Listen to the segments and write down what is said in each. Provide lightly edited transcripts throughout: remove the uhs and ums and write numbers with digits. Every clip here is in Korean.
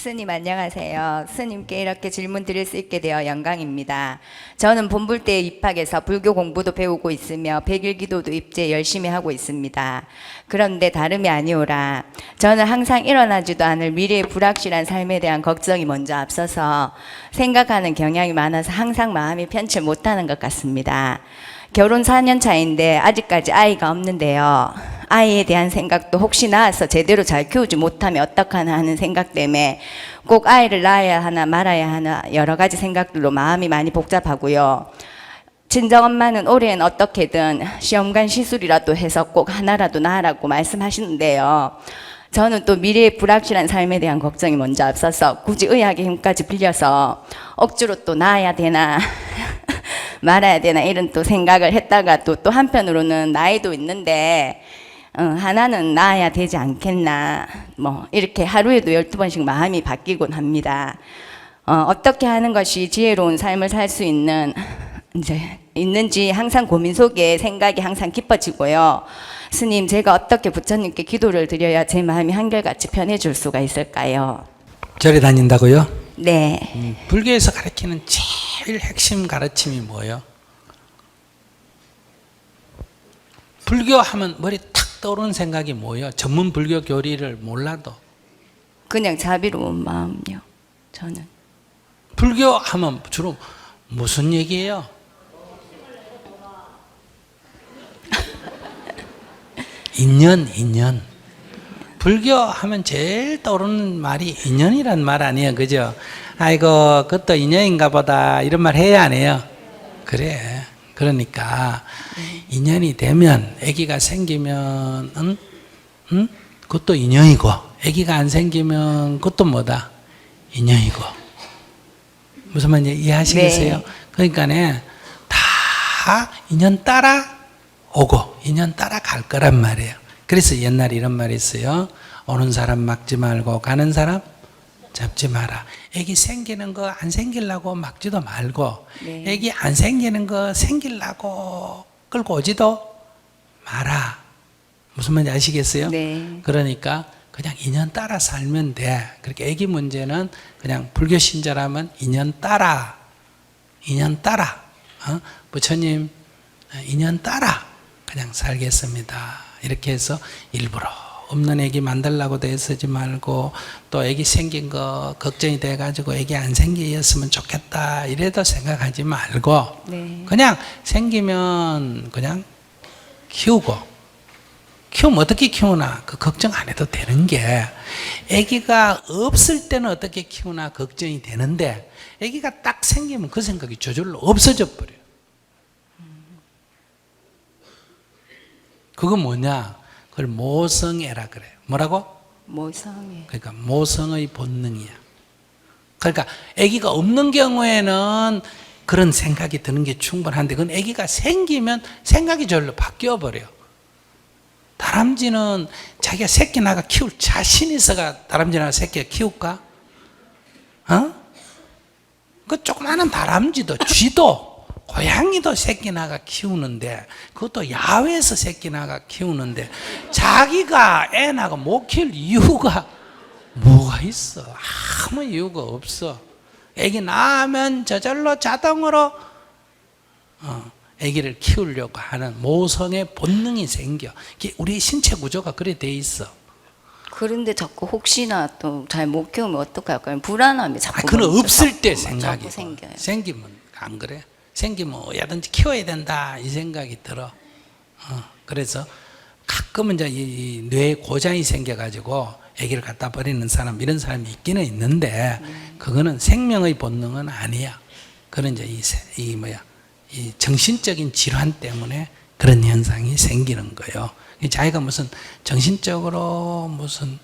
스님 안녕하세요. 스님께 이렇게 질문 드릴 수 있게 되어 영광입니다. 저는 본불대에 입학해서 불교 공부도 배우고 있으며 백일기도도 입제 열심히 하고 있습니다. 그런데 다름이 아니오라. 저는 항상 일어나지도 않을 미래의 불확실한 삶에 대한 걱정이 먼저 앞서서 생각하는 경향이 많아서 항상 마음이 편치 못하는 것 같습니다. 결혼 4년 차인데 아직까지 아이가 없는데요. 아이에 대한 생각도 혹시 낳아서 제대로 잘 키우지 못하면 어떡하나 하는 생각 때문에 꼭 아이를 낳아야 하나 말아야 하나 여러 가지 생각들로 마음이 많이 복잡하고요. 친정엄마는 올해는 어떻게든 시험관 시술이라도 해서 꼭 하나라도 낳으라고 말씀하시는데요. 저는 또 미래의 불확실한 삶에 대한 걱정이 먼저 앞서서 굳이 의학의 힘까지 빌려서 억지로 또 낳아야 되나 말아야 되나 이런 또 생각을 했다가 또 한편으로는 나이도 있는데 하나는 낳아야 되지 않겠나 뭐 이렇게 하루에도 12번씩 마음이 바뀌곤 합니다. 어떻게 하는 것이 지혜로운 삶을 살 수 있는지 항상 고민 속에 생각이 항상 깊어지고요. 스님, 제가 어떻게 부처님께 기도를 드려야 제 마음이 한결같이 편해질 수가 있을까요? 절에 다닌다고요? 네. 불교에서 가르치는 제일 핵심 가르침이 뭐예요? 불교하면 머리 탁 떠오르는 생각이 뭐예요? 전문 불교 교리를 몰라도 그냥 자비로운 마음요. 저는 불교하면 주로 무슨 얘기예요? 인연. 불교하면 제일 떠오르는 말이 인연이란 말 아니에요, 그죠? 아이고 그것도 인연인가 보다 이런 말 해야 안 해요? 그래. 그러니까 인연이 되면 아기가 생기면 그것도 인연이고 아기가 안 생기면 그것도 뭐다? 인연이고. 무슨 말인지 이해하시겠어요? 네. 그러니까 다 인연 따라 오고 인연 따라 갈 거란 말이에요. 그래서 옛날에 이런 말이 있어요. 오는 사람 막지 말고 가는 사람 잡지 마라. 애기 생기는 거 안 생기려고 막지도 말고 네. 애기 안 생기는 거 생기려고 끌고 오지도 마라. 무슨 말인지 아시겠어요? 네. 그러니까 그냥 인연 따라 살면 돼. 그렇게 애기 문제는 그냥 불교 신자라면 인연 따라 부처님 인연 따라 그냥 살겠습니다. 이렇게 해서 일부러 없는 애기 만들려고 애쓰지 말고 또 애기 생긴 거 걱정이 돼가지고 애기 안 생기었으면 좋겠다 이래도 생각하지 말고 네. 그냥 생기면 그냥 키우면 어떻게 키우나 그 걱정 안 해도 되는 게 애기가 없을 때는 어떻게 키우나 걱정이 되는데 애기가 딱 생기면 그 생각이 저절로 없어져 버려요. 그거 뭐냐? 그걸 모성애라 그래요. 뭐라고? 모성애. 그러니까 모성의 본능이야. 그러니까 아기가 없는 경우에는 그런 생각이 드는 게 충분한데 그건 아기가 생기면 생각이 절로 바뀌어 버려요. 다람쥐는 자기가 새끼 나가 키울 자신 있어가 다람쥐 나가 새끼 키울까? 그 조그마한 다람쥐도 쥐도 고양이도 새끼 나가 키우는데 그것도 야외에서 새끼 나가 키우는데 자기가 애 나가 못 키울 이유가 뭐가 있어? 아무 이유가 없어. 애기 낳으면 저절로 자동으로 애기를 키우려고 하는 모성의 본능이 생겨. 우리 신체 구조가 그래 돼 있어. 그런데 자꾸 혹시나 또 잘 못 키우면 어떡할까요? 불안함이 자꾸. 그건 없을 때 생각이 생겨요. 생기면 안 그래? 생기면 어야든지 키워야 된다 이 생각이 들어. 그래서 가끔은 이제 이 뇌에 고장이 생겨가지고 아기를 갖다 버리는 사람 이런 사람이 있기는 있는데 그거는 생명의 본능은 아니야. 그런 이제 이 정신적인 질환 때문에 그런 현상이 생기는 거예요. 자기가 무슨 정신적으로 무슨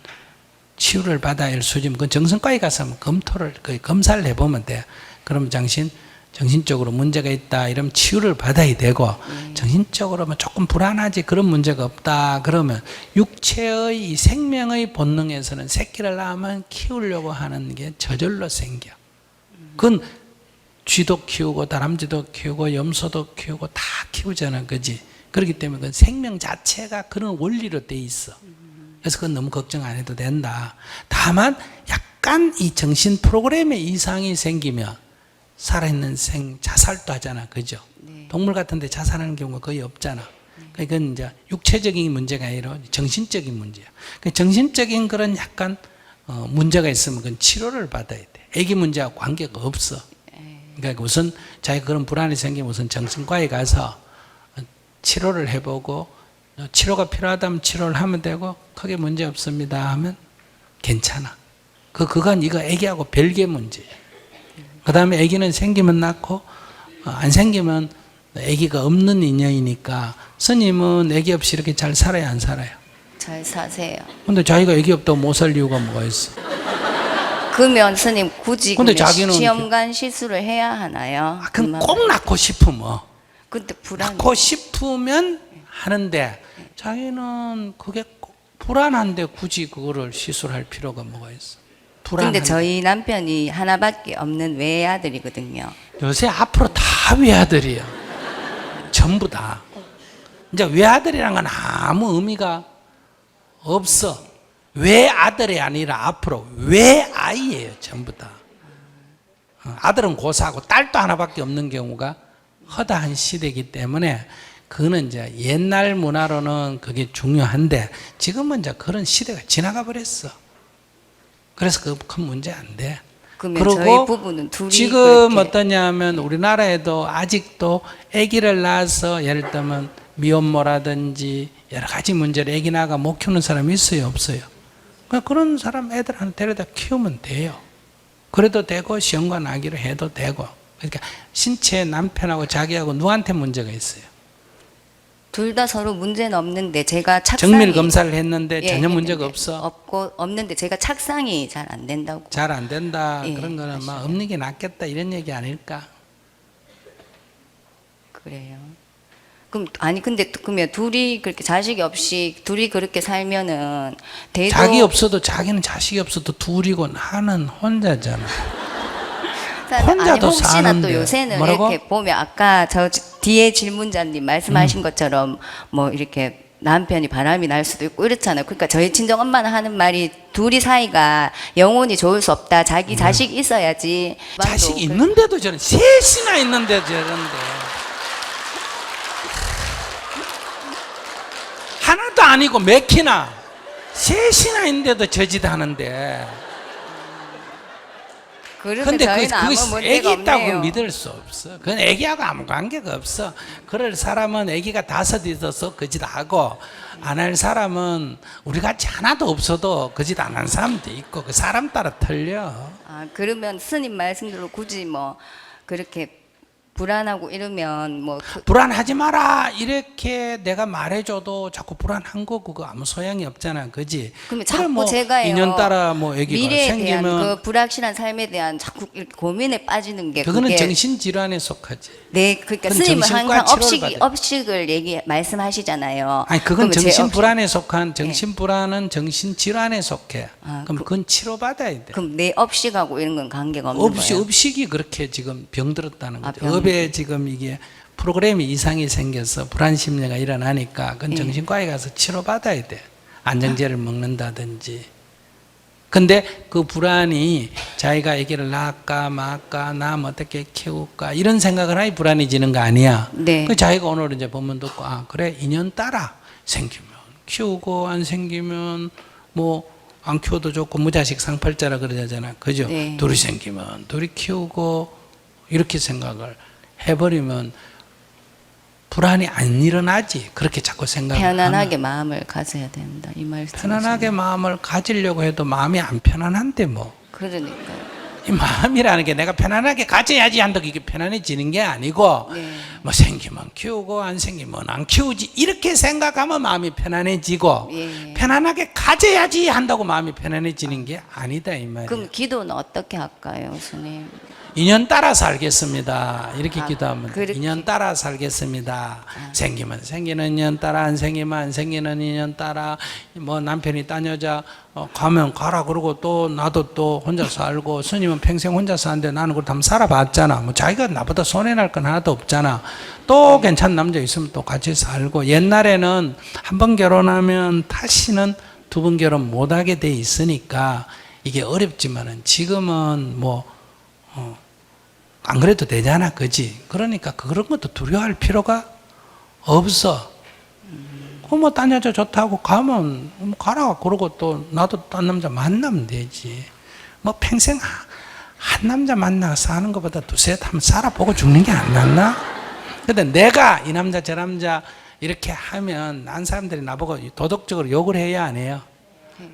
치유를 받아야 할 수준, 그 정신과에 가서 검사를 해보면 돼. 그럼 정신적으로 문제가 있다 이러면 치유를 받아야 되고 정신적으로 조금 불안하지 그런 문제가 없다 그러면 육체의 이 생명의 본능에서는 새끼를 낳으면 키우려고 하는 게 저절로 생겨. 그건 쥐도 키우고 다람쥐도 키우고 염소도 키우고 다 키우잖아, 그지? 그렇기 때문에 그 생명 자체가 그런 원리로 돼 있어. 그래서 그건 너무 걱정 안 해도 된다. 다만 약간 이 정신 프로그램에 이상이 생기면 살아있는 자살도 하잖아. 그죠? 네. 동물 같은 데 자살하는 경우가 거의 없잖아. 그러니까 이건 이제 육체적인 문제가 아니라 정신적인 문제야. 정신적인 그런 약간 문제가 있으면 그건 치료를 받아야 돼. 애기 문제하고 관계가 없어. 그러니까 우선 자기가 그런 불안이 생기면 우선 정신과에 가서 치료를 해보고 치료가 필요하다면 치료를 하면 되고 크게 문제 없습니다 하면 괜찮아. 그건 이거 애기하고 별개 문제야. 그 다음에 애기는 생기면 낳고 안 생기면 애기가 없는 인연이니까 스님은 애기 없이 이렇게 잘 살아야 안 살아요? 잘 사세요. 근데 자기가 애기 없다고 못 살 이유가 뭐가 있어? 그러면 스님 굳이 근데 그러면 자기는 시험관 시술을 해야 하나요? 그럼 꼭 낳고 싶으면 근데 불안. 낳고 싶으면 하는데 자기는 그게 꼭 불안한데 굳이 그거를 시술할 필요가 뭐가 있어? 불안한데. 근데 저희 남편이 하나밖에 없는 외아들이거든요. 요새 앞으로 다 외아들이에요. 전부 다. 이제 외아들이란 건 아무 의미가 없어. 외아들이 아니라 앞으로 외아이예요. 전부 다. 아들은 고사하고 딸도 하나밖에 없는 경우가 허다한 시대이기 때문에 그거는 이제 옛날 문화로는 그게 중요한데 지금은 이제 그런 시대가 지나가 버렸어. 그래서 그 큰 문제 안 돼. 그러면 저희 부부는 둘이 지금 그렇게 어떠냐면 우리나라에도 아직도 아기를 낳아서 예를 들면 미혼모라든지 여러 가지 문제로 아기 낳아가 못 키우는 사람이 있어요, 없어요? 그런 사람 애들한테 데려다 키우면 돼요. 그래도 되고 시험관 아기로 해도 되고. 그러니까 신체 남편하고 자기하고 누구한테 문제가 있어요? 둘 다 서로 문제는 없는데 제가 착상이 정밀 검사를 했는데 예, 전혀 문제가 했는데 없어. 없는데 제가 착상이 잘 안 된다고. 잘 안 된다. 예, 그런 거는 막 맞아요. 없는 게 낫겠다 이런 얘기 아닐까? 그래요. 그럼 아니 근데 그러면 둘이 그렇게 자식이 없이 둘이 그렇게 살면은 대도 자기 없어도 자기는 자식이 없어도 둘이고 나는 혼자잖아. 혼자도 아니, 혹시나 사는데. 또 요새는 뭐라고? 이렇게 보면 아까 저 뒤에 질문자님 말씀하신 것처럼 뭐 이렇게 남편이 바람이 날 수도 있고 이렇잖아요. 그러니까 저희 친정 엄마는 하는 말이 둘이 사이가 영원히 좋을 수 없다. 자기 자식 있어야지. 자식이 있는데도 저런 셋이나 있는데 저런데 하나도 아니고 몇 키나 셋이나 있는데도 저짓 하는데 그러면 근데 저희는 아무 그 문제가 애기 있다고 없네요. 믿을 수 없어. 그건 애기하고 아무 관계가 없어. 그럴 사람은 애기가 5 있어서 그 짓 하고 안 할 사람은 우리 같이 하나도 없어도 그 짓 안 한 사람도 있고 그 사람 따라 틀려. 아, 그러면 스님 말씀대로 굳이 뭐 그렇게 불안하고 이러면 뭐 불안하지 마라 이렇게 내가 말해줘도 자꾸 불안한 거 그거 아무 소용이 없잖아, 그지? 그러면 그래, 자꾸 뭐 제가요. 인연 따라 뭐 애기가 미래에 생기면 대한 그 불확실한 삶에 대한 자꾸 이렇게 고민에 빠지는 게 그거는 그게 정신질환에 속하지. 네, 그러니까 그건 스님은 정신과 항상 치료를 업식을 말씀하시잖아요. 아니 그건 그러면 제 정신불안에 속한 정신불안은 정신질환에 속해. 아, 그럼 그건 치료받아야 돼. 그럼 내 업식하고 이런 건 관계가 없는 거예요? 업식이 그렇게 지금 병들었다는 아, 거죠. 업에 지금 이게 프로그램이 이상이 생겨서 불안 심리가 일어나니까 그건 정신과에 가서 치료받아야 돼. 안정제를 먹는다든지. 근데 그 불안이 자기가 아기를 낳을까 말까 남 어떻게 키울까 이런 생각을 하니 불안해지는 거 아니야. 네. 그 자기가 오늘 이제 보면 듣고 아 그래 인연 따라 생기면 키우고 안 생기면 뭐 안 키워도 좋고 무자식 상팔자라 그러잖아. 그죠? 네. 둘이 생기면 둘이 키우고 이렇게 생각을 해버리면 불안이 안 일어나지. 그렇게 자꾸 생각하면. 편안하게 마음을 가져야 된다. 이 말씀. 편안하게 마음을 가지려고 해도 마음이 안 편안한데 뭐. 그러니까요. 이 마음이라는 게 내가 편안하게 가져야지 한다고 이게 편안해지는 게 아니고 네. 뭐 생기면 키우고 안 생기면 안 키우지 이렇게 생각하면 마음이 편안해지고 예. 편안하게 가져야지 한다고 마음이 편안해지는 게 아니다 이 말이야. 그럼 기도는 어떻게 할까요, 스님? 인연 따라 살겠습니다. 이렇게 아, 기도하면 돼. 그렇게. 인연 따라 살겠습니다. 생기면 생기는 인연 따라 안 생기면 안 생기는 인연 따라 뭐 남편이 딴 여자 가면 가라 그러고 또 나도 또 혼자 살고 스님은 평생 혼자 사는데 나는 그걸 한번 살아봤잖아. 뭐 자기가 나보다 손해날 건 하나도 없잖아. 또 괜찮은 남자 있으면 또 같이 살고 옛날에는 한 번 결혼하면 다시는 2번 결혼 못하게 돼 있으니까 이게 어렵지만은 지금은 뭐, 안 그래도 되잖아. 그지? 그러니까 그런 것도 두려워할 필요가 없어. 뭐, 딴 여자 좋다고 가면, 가라. 그러고 또, 나도 딴 남자 만나면 되지. 뭐, 평생 한 남자 만나서 사는 것보다 두세 한번 살아보고 죽는 게 안 낫나? 근데 내가 이 남자, 저 남자 이렇게 하면, 난 사람들이 나보고 도덕적으로 욕을 해야 안 해요?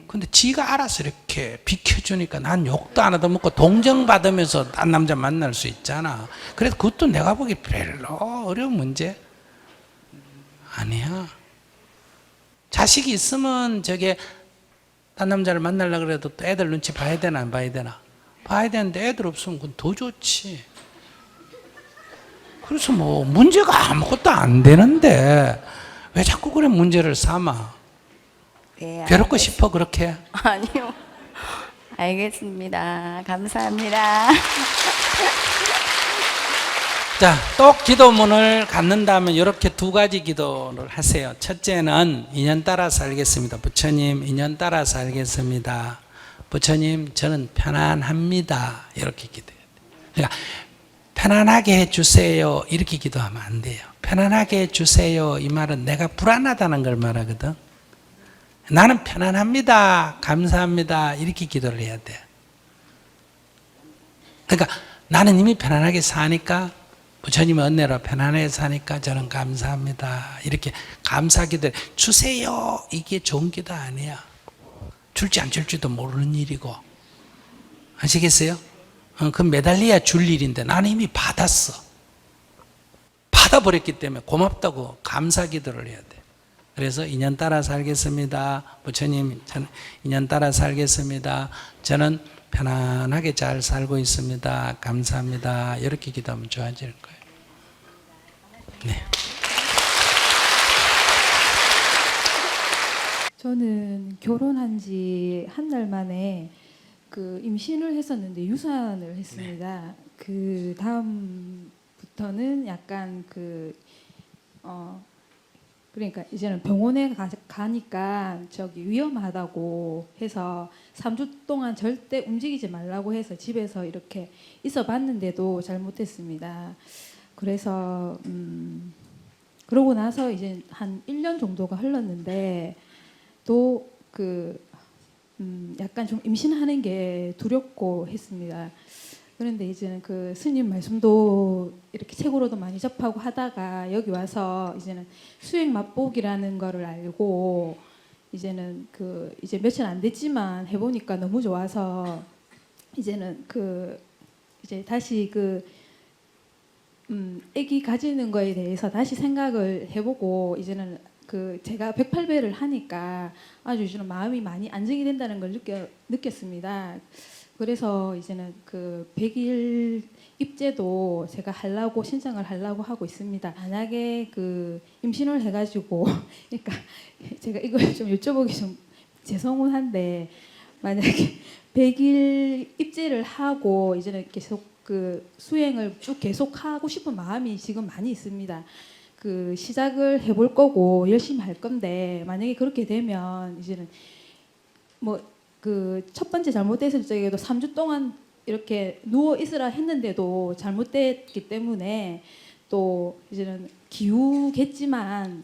근데 지가 알아서 이렇게 비켜주니까 난 욕도 안 얻어먹고 동정받으면서 딴 남자 만날 수 있잖아. 그래서 그것도 내가 보기 별로 어려운 문제 아니야. 자식이 있으면 저게 딴 남자를 만나려고 그래도 또 애들 눈치 봐야 되나 안 봐야 되나? 봐야 되는데 애들 없으면 그건 더 좋지. 그래서 뭐 문제가 아무것도 안 되는데 왜 자꾸 그래 문제를 삼아? 네, 괴롭고 싶어 그렇게? 아니요. 알겠습니다. 감사합니다. 자, 또 기도문을 갖는다면 이렇게 두 가지 기도를 하세요. 첫째는 인연 따라 살겠습니다. 부처님, 인연 따라 살겠습니다. 부처님, 저는 편안합니다. 이렇게 기도해야 돼요. 그러니까 편안하게 해주세요. 이렇게 기도하면 안 돼요. 편안하게 해주세요. 이 말은 내가 불안하다는 걸 말하거든. 나는 편안합니다. 감사합니다. 이렇게 기도를 해야 돼. 그러니까 나는 이미 편안하게 사니까 부처님의 은혜로 편안하게 사니까 저는 감사합니다. 이렇게 감사 기도 주세요. 이게 좋은 기도 아니야. 줄지 안 줄지도 모르는 일이고. 아시겠어요? 그 매달려야 줄 일인데 나는 이미 받았어. 받아버렸기 때문에 고맙다고 감사 기도를 해야 돼. 그래서 인연 따라 살겠습니다. 부처님, 저는 인연 따라 살겠습니다. 저는 편안하게 잘 살고 있습니다. 감사합니다. 이렇게 기도하면 좋아질 거예요. 네. 저는 결혼한 지 한 달 만에 그 임신을 했었는데 유산을 했습니다. 그 다음부터는 약간 그러니까 이제는 병원에 가니까 저기 위험하다고 해서 3주 동안 절대 움직이지 말라고 해서 집에서 이렇게 있어 봤는데도 잘못했습니다. 그래서 그러고 나서 이제 한 1년 정도가 흘렀는데 또 약간 좀 임신하는 게 두렵고 했습니다. 그런데 이제는 그 스님 말씀도 이렇게 책으로도 많이 접하고 하다가 여기 와서 이제는 수행 맛보기라는 거를 알고 이제는 이제 며칠 안 됐지만 해보니까 너무 좋아서 이제는 이제 다시 아기 가지는 거에 대해서 다시 생각을 해보고 이제는 제가 108배를 하니까 아주 이제는 마음이 많이 안정이 된다는 걸 느꼈습니다. 그래서 이제는 100일 입제도 제가 신청을 하려고 하고 있습니다. 만약에 임신을 해가지고, 그러니까 제가 이걸 좀 여쭤보기 좀 죄송은 한데, 만약에 100일 입제를 하고 이제는 계속 수행을 쭉 계속 하고 싶은 마음이 지금 많이 있습니다. 시작을 해볼 거고 열심히 할 건데 만약에 그렇게 되면 이제는 첫 번째 잘못됐을 적에도 3주 동안 이렇게 누워 있으라 했는데도 잘못됐기 때문에 또 이제는 기우겠지만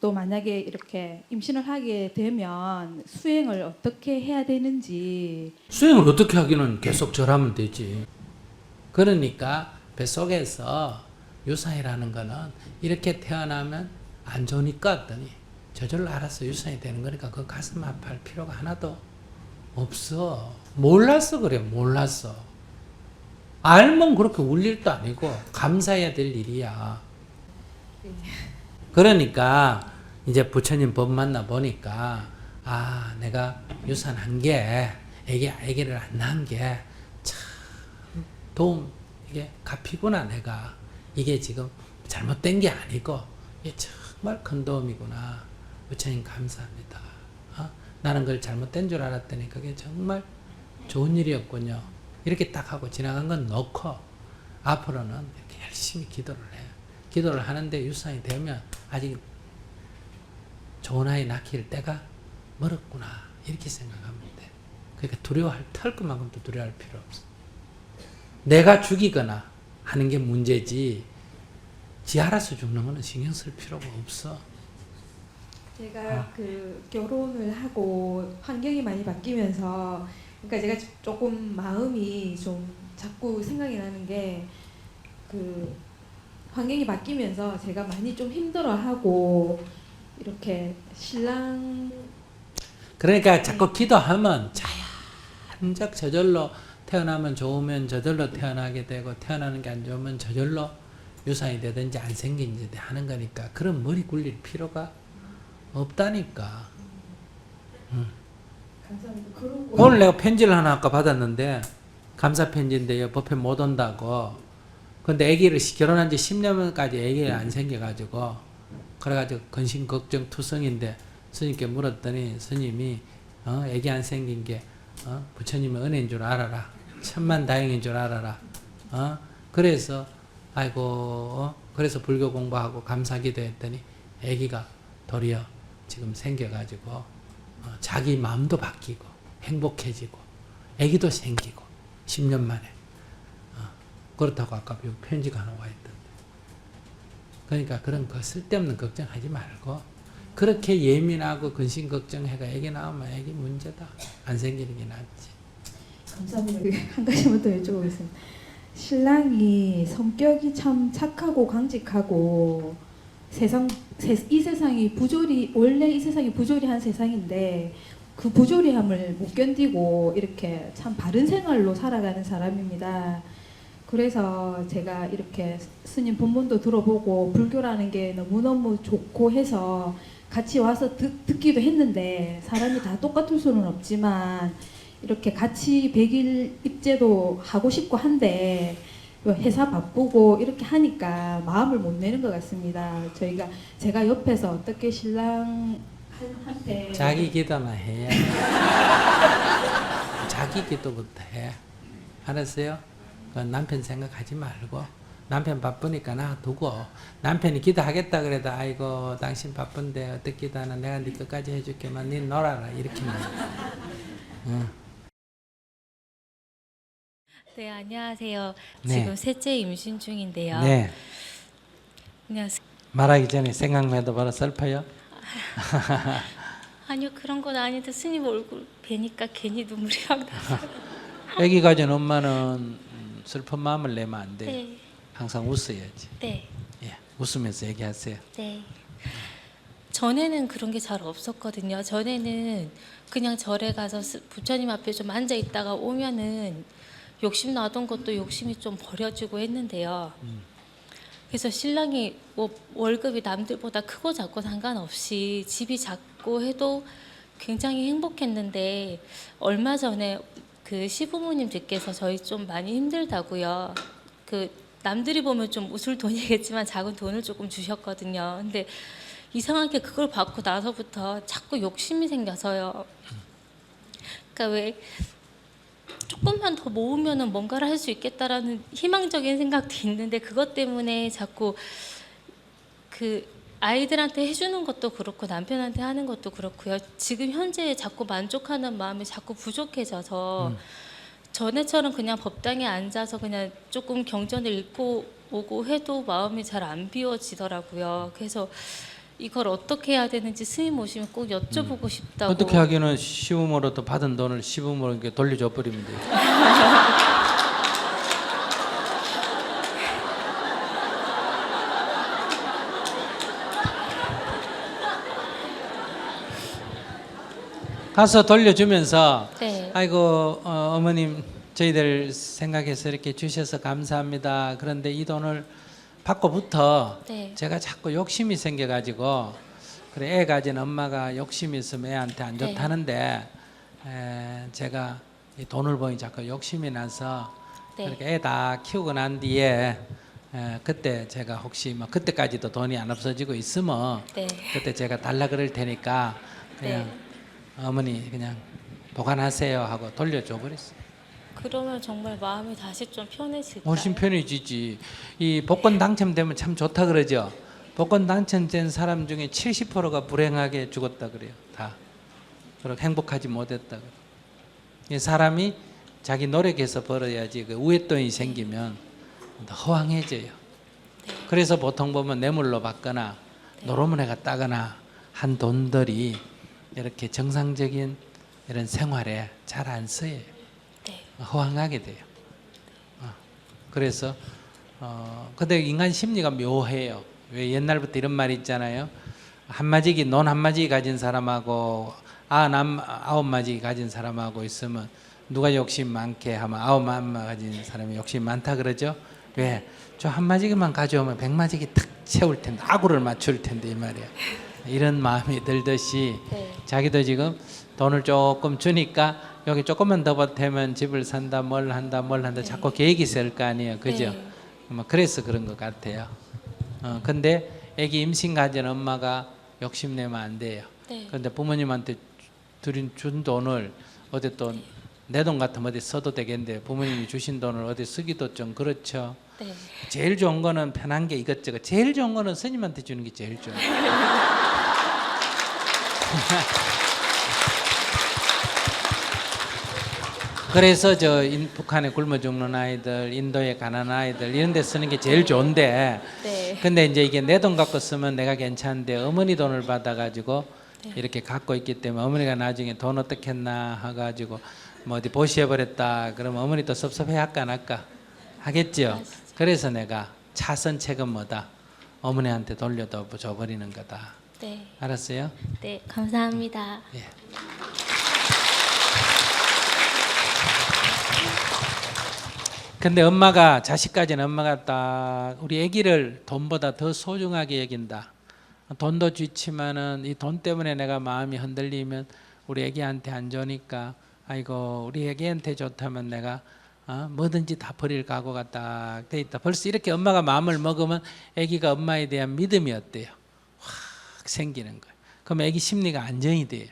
또 만약에 이렇게 임신을 하게 되면 수행을 어떻게 해야 되는지. 수행을 어떻게 하기는 계속 절하면 되지. 그러니까 뱃속에서 유산이라는 거는 이렇게 태어나면 안 좋으니까 했더니 저절로 알아서 유산이 되는 거니까 그 가슴 아파할 필요가 하나도 없어. 몰랐어 그래. 몰랐어. 알면 그렇게 울 일도 아니고 감사해야 될 일이야. 그러니까 이제 부처님 법 만나 보니까 내가 유산한 게 아기를 안 낳은 게 참 이게 갚이구나. 내가 이게 지금 잘못된 게 아니고 이게 정말 큰 도움이구나. 부처님 감사합니다. 나는 그걸 잘못된 줄 알았더니 그게 정말 좋은 일이었군요. 이렇게 딱 하고 지나간 건 놓고 앞으로는 이렇게 열심히 기도를 해요. 기도를 하는데 유산이 되면 아직 좋은 아이 낳길 때가 멀었구나. 이렇게 생각하면 돼. 그러니까 두려워할 털 것만큼도 두려워할 필요 없어. 내가 죽이거나 하는 게 문제지 지 알아서 죽는 거는 신경 쓸 필요가 없어. 제가 그 결혼을 하고 환경이 많이 바뀌면서 그러니까 제가 조금 마음이 좀 자꾸 생각이 나는 게 그 환경이 바뀌면서 제가 많이 좀 힘들어하고 이렇게 신랑 그러니까 자꾸 기도하면 자연적 저절로 태어나면 좋으면 저절로 태어나게 되고 태어나는 게 안 좋으면 저절로 유산이 되든지 안 생기든지 하는 거니까 그런 머리 굴릴 필요가 없다니까. 감사합니다. 그러고 오늘 내가 편지를 하나 아까 받았는데 감사 편지인데 법회 못 온다고. 근데 아기를 결혼한 지 10년까지 아기가 안 생겨가지고 그래가지고 근심 걱정 투성인데 스님께 물었더니 스님이 아기 안 생긴 게 부처님의 은혜인 줄 알아라. 천만 다행인 줄 알아라. 그래서 아이고 그래서 불교 공부하고 감사 기도했더니 아기가 도리어 지금 생겨가지고 자기 마음도 바뀌고 행복해지고 아기도 생기고 10년 만에 그렇다고 아까 여기 편지가 하나 와 있던데. 그러니까 그런 거 쓸데없는 걱정하지 말고 그렇게 예민하고 근심 걱정해가 애기 나오면 애기 문제다. 안 생기는 게 낫지. 감사합니다. 한 가지만 더 여쭤보겠습니다. 신랑이 성격이 참 착하고 강직하고 이 세상이 원래 이 세상이 부조리한 세상인데 그 부조리함을 못 견디고 이렇게 참 바른 생활로 살아가는 사람입니다. 그래서 제가 이렇게 스님 본문도 들어보고 불교라는 게 너무너무 좋고 해서 같이 와서 듣기도 했는데 사람이 다 똑같을 수는 없지만 이렇게 같이 100일 입제도 하고 싶고 한데 회사 바쁘고 이렇게 하니까 마음을 못 내는 것 같습니다. 제가 옆에서 어떻게 신랑한테 자기 기도나 해. 자기 기도부터 해. 알았어요? 남편 생각하지 말고 남편 바쁘니까 놔두고 남편이 기도하겠다 그래도 아이고 당신 바쁜데 어떻게 기도하나 내가 네 끝까지 해줄게만 네 놀아라 이렇게만. 네, 안녕하세요. 네. 지금 셋째 임신 중인데요. 네. 그냥 말하기 전에 생각만 해도 바로 슬퍼요? 아니요, 그런 건 아닌데 스님 얼굴 뵈니까 괜히 눈물이 막 나서. 애기 가진 엄마는 슬픈 마음을 내면 안 돼요. 네, 항상 웃어야지. 네, 예, 웃으면서 얘기하세요. 네. 전에는 그런 게 잘 없었거든요. 전에는 그냥 절에 가서 부처님 앞에 좀 앉아 있다가 오면은 욕심 나던 것도 욕심이 좀 버려지고 했는데요. 그래서 신랑이 뭐 월급이 남들보다 크고 작고 상관없이 집이 작고 해도 굉장히 행복했는데 얼마 전에 그 시부모님들께서 저희 좀 많이 힘들다고요. 그 남들이 보면 좀 웃을 돈이겠지만 작은 돈을 조금 주셨거든요. 근데 이상하게 그걸 받고 나서부터 자꾸 욕심이 생겨서요. 그러니까 왜 조금만 더 모으면은 뭔가를 할 수 있겠다라는 희망적인 생각도 있는데 그것 때문에 자꾸 그 아이들한테 해주는 것도 그렇고 남편한테 하는 것도 그렇고요. 지금 현재 자꾸 만족하는 마음이 자꾸 부족해져서 전에처럼 그냥 법당에 앉아서 그냥 조금 경전을 읽고 오고 해도 마음이 잘 안 비워지더라고요. 그래서 이걸 어떻게 해야 되는지 스님 오시면 꼭 여쭤보고 싶다고. 어떻게 하기는 시부모로도 받은 돈을 시부모에게 돌려줘 버리면 돼요. 가서 돌려주면서 네. 아이고 어머님 저희들 생각해서 이렇게 주셔서 감사합니다. 그런데 이 돈을 받고부터 네. 제가 자꾸 욕심이 생겨가지고 그래 애 가진 엄마가 욕심이 있으면 애한테 안 네. 좋다는데 제가 이 돈을 보니 자꾸 욕심이 나서 네. 그렇게 애 다 키우고 난 뒤에 그때 제가 혹시 뭐 그때까지도 돈이 안 없어지고 있으면 네. 그때 제가 달라 그럴 테니까 그냥 어머니 그냥 보관하세요 하고 돌려줘 버렸어요. 그러면 정말 마음이 다시 좀 편해질까요? 훨씬 편해지지. 이 복권 당첨되면 참 좋다 그러죠. 복권 당첨된 사람 중에 70%가 불행하게 죽었다 그래요. 다. 그렇게 행복하지 못했다 그래요. 이 사람이 자기 노력해서 벌어야지 그 우윳돈이 생기면 허황해져요. 그래서 보통 보면 뇌물로 받거나 노름운해가 따거나 한 돈들이 이렇게 정상적인 이런 생활에 잘 안 쓰여요. 네. 허황하게 돼요. 그래서 근데 인간 심리가 묘해요. 왜 옛날부터 이런 말이 있잖아요. 한마지기 논 한마지기 가진 사람하고 99마지기 가진 사람하고 있으면 누가 욕심 많게 하면 99마지기 가진 사람이 욕심 많다 그러죠. 왜? 저 한마지기만 가져오면 100마지기 탁 채울 텐데 아구를 맞출 텐데 이 말이야. 이런 마음이 들듯이 네. 자기도 지금 돈을 조금 주니까 여기 조금만 더 보태면 집을 산다 뭘 한다 자꾸 계획이 있을 거 아니에요. 그죠? 네. 뭐 그래서 그런 것 같아요. 근데 애기 임신 가진 엄마가 욕심내면 안 돼요. 네. 그런데 부모님한테 준 돈을 어디 또 내 돈 같으면 어디 써도 되겠는데 부모님이 주신 돈을 어디 쓰기도 좀 그렇죠. 네. 제일 좋은 거는 편한 게 이것저것. 제일 좋은 거는 스님한테 주는 게 제일 좋아요. 그래서 북한에 굶어 죽는 아이들, 인도에 가난한 아이들 이런 데 쓰는 게 제일 좋은데 네. 근데 이제 이게 내 돈 갖고 쓰면 내가 괜찮은데 어머니 돈을 받아가지고 이렇게 갖고 있기 때문에 어머니가 나중에 돈 어떻게 했나 해가지고 뭐 어디 보시해버렸다 그러면 어머니도 섭섭해 할까 안 할까 하겠죠. 그래서 내가 차선책은 뭐다? 어머니한테 돌려도 줘버리는 거다. 네. 알았어요? 네. 감사합니다. 예. 근데 엄마가 자식까지는 엄마가 딱 우리 아기를 돈보다 더 소중하게 여긴다. 돈도 좋지만은 이 돈 때문에 내가 마음이 흔들리면 우리 아기한테 안 좋으니까 아이고 우리 아기한테 좋다면 내가 뭐든지 다 버릴 각오가 딱 돼 있다. 벌써 이렇게 엄마가 마음을 먹으면 아기가 엄마에 대한 믿음이 어때요? 확 생기는 거예요. 그럼 아기 심리가 안정이 돼요.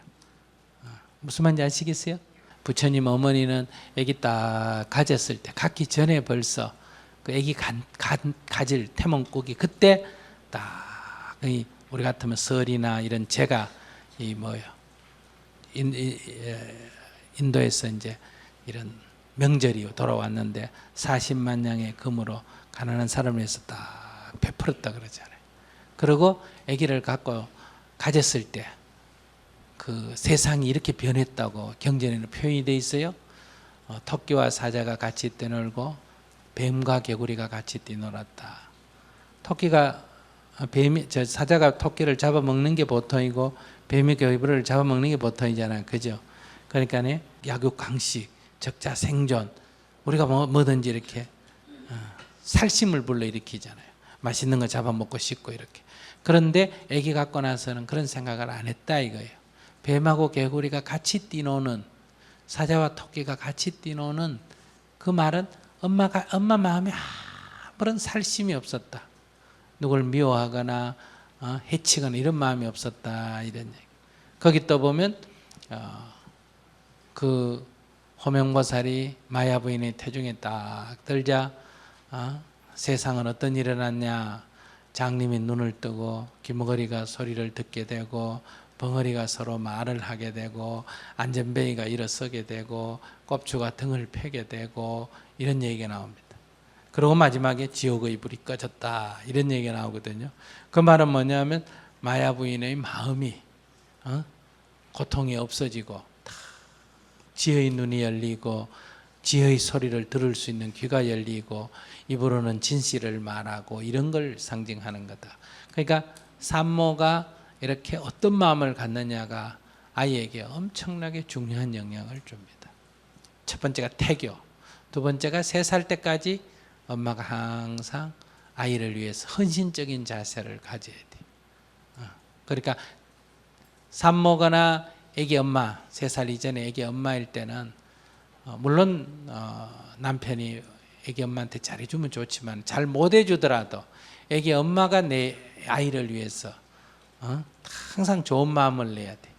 무슨 말인지 아시겠어요? 부처님 어머니는 아기 딱 가졌을 때 갖기 전에 벌써 그 아기 가질 태몽국이 그때 딱 우리 같으면 설이나 이런 제가 이 뭐요 인도에서 이제 이런 명절이 돌아왔는데 40만 양의 금으로 가난한 사람을 위해서 딱 베풀었다 그러잖아요. 그리고 아기를 갖고 가졌을 때 그 세상이 이렇게 변했다고 경전에는 표현이 돼 있어요. 토끼와 사자가 같이 뛰놀고 뱀과 개구리가 같이 뛰놀았다. 토끼가 사자가 토끼를 잡아먹는 게 보통이고 뱀이 개구리를 잡아먹는 게 보통이잖아요. 그죠? 그러니까 약육강식, 적자생존 우리가 뭐든지 이렇게 살심을 불러일으키잖아요. 맛있는 거 잡아먹고 싶고 이렇게. 그런데 아기 갖고 나서는 그런 생각을 안 했다 이거예요. 뱀하고 개구리가 같이 뛰노는 사자와 토끼가 같이 뛰노는 그 말은 엄마 마음에 아무런 살심이 없었다. 누굴 미워하거나 해치거나 이런 마음이 없었다 이런 얘기. 거기 또 보면 그 호명보살이 마야 부인의 태중에 딱 들자 세상은 어떤 일이 일어났냐. 장님이 눈을 뜨고 귀머거리가 소리를 듣게 되고 벙어리가 서로 말을 하게 되고 안전뱅이가 일어서게 되고 꼽추가 등을 펴게 되고 이런 얘기가 나옵니다. 그리고 마지막에 지옥의 불이 꺼졌다 이런 얘기가 나오거든요. 그 말은 뭐냐면 마야 부인의 마음이 고통이 없어지고 지혜의 눈이 열리고 지혜의 소리를 들을 수 있는 귀가 열리고 입으로는 진실을 말하고 이런 걸 상징하는 거다. 그러니까 산모가 이렇게 어떤 마음을 갖느냐가 아이에게 엄청나게 중요한 영향을 줍니다. 첫 번째가 태교, 두 번째가 3살 때까지 엄마가 항상 아이를 위해서 헌신적인 자세를 가져야 돼. 그러니까 산모거나 애기 엄마, 3살 이전에 애기 엄마일 때는 물론 남편이 애기 엄마한테 잘해주면 좋지만 잘 못해주더라도 애기 엄마가 내 아이를 위해서 항상 좋은 마음을 내야 돼.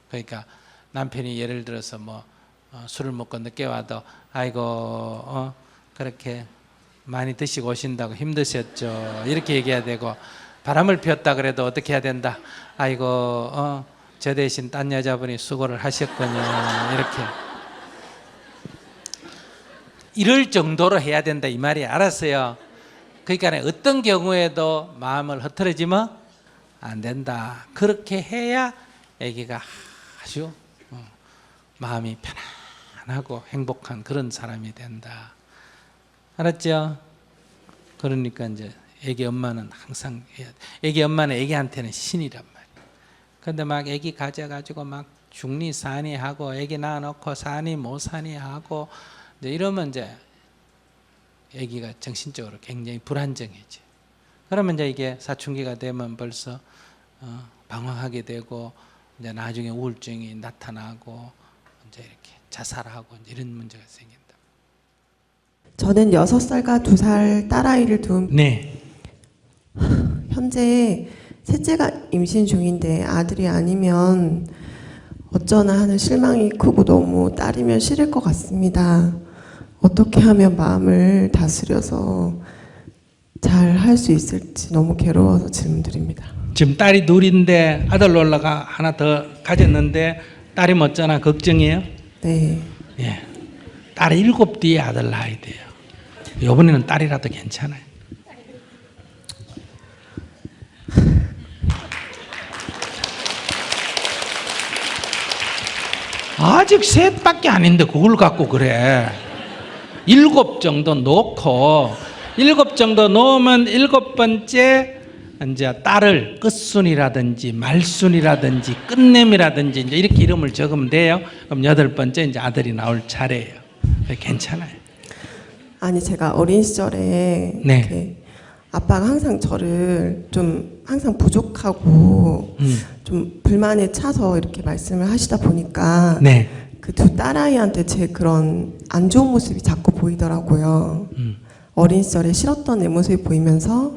그러니까 남편이 예를 들어서 뭐 술을 먹고 늦게 와도 아이고 그렇게 많이 드시고 오신다고 힘드셨죠 이렇게 얘기해야 되고 바람을 피웠다 그래도 어떻게 해야 된다. 아이고 저 대신 딴 여자분이 수고를 하셨군요. 이렇게. 이럴 정도로 해야 된다 이 말이 알았어요. 그러니까 어떤 경우에도 마음을 흐트러지면 안 된다. 그렇게 해야 아기가 아주 마음이 편안하고 행복한 그런 사람이 된다. 알았죠? 그러니까 이제 아기 엄마는 항상 해야 돼. 아기 엄마는 아기한테는 신이란 말이야. 근데 막 아기 가져가지고 막 중리 사니 하고 아기 낳아놓고 사니 못 사니 하고 이제 이러면 이제 아기가 정신적으로 굉장히 불안정해져. 그러면 이제 이게 사춘기가 되면 벌써 방황하게 되고 이제 나중에 우울증이 나타나고 이제 이렇게 자살하고 이제 이런 문제가 생긴다. 저는 6살과 2살 딸아이를 둔 네. 현재 셋째가 임신 중인데 아들이 아니면 어쩌나 하는 실망이 크고 너무 딸이면 싫을 것 같습니다. 어떻게 하면 마음을 다스려서 잘 할 수 있을지 너무 괴로워서 질문드립니다. 지금 딸이 둘인데 아들 놀러가 하나 더 가졌는데 딸이 멋잖아 걱정이에요? 네. 예. 딸이 7 뒤에 아들 낳아야 돼요. 이번에는 딸이라도 괜찮아요. 아직 셋밖에 아닌데 그걸 갖고 그래. 7 정도 놓고 7 정도 놓으면 7번째 이제 딸을 끝순이라든지 말순이라든지 끝냄이라든지 이제 이렇게 이름을 적으면 돼요. 그럼 8번째 이제 아들이 나올 차례예요. 괜찮아요. 아니 제가 어린 시절에 네. 이렇게 아빠가 항상 저를 좀 항상 부족하고 좀 불만에 차서 이렇게 말씀을 하시다 보니까 네. 그 2 딸아이한테 제 그런 안 좋은 모습이 자꾸 보이더라고요. 어린 시절에 싫었던 내 모습이 보이면서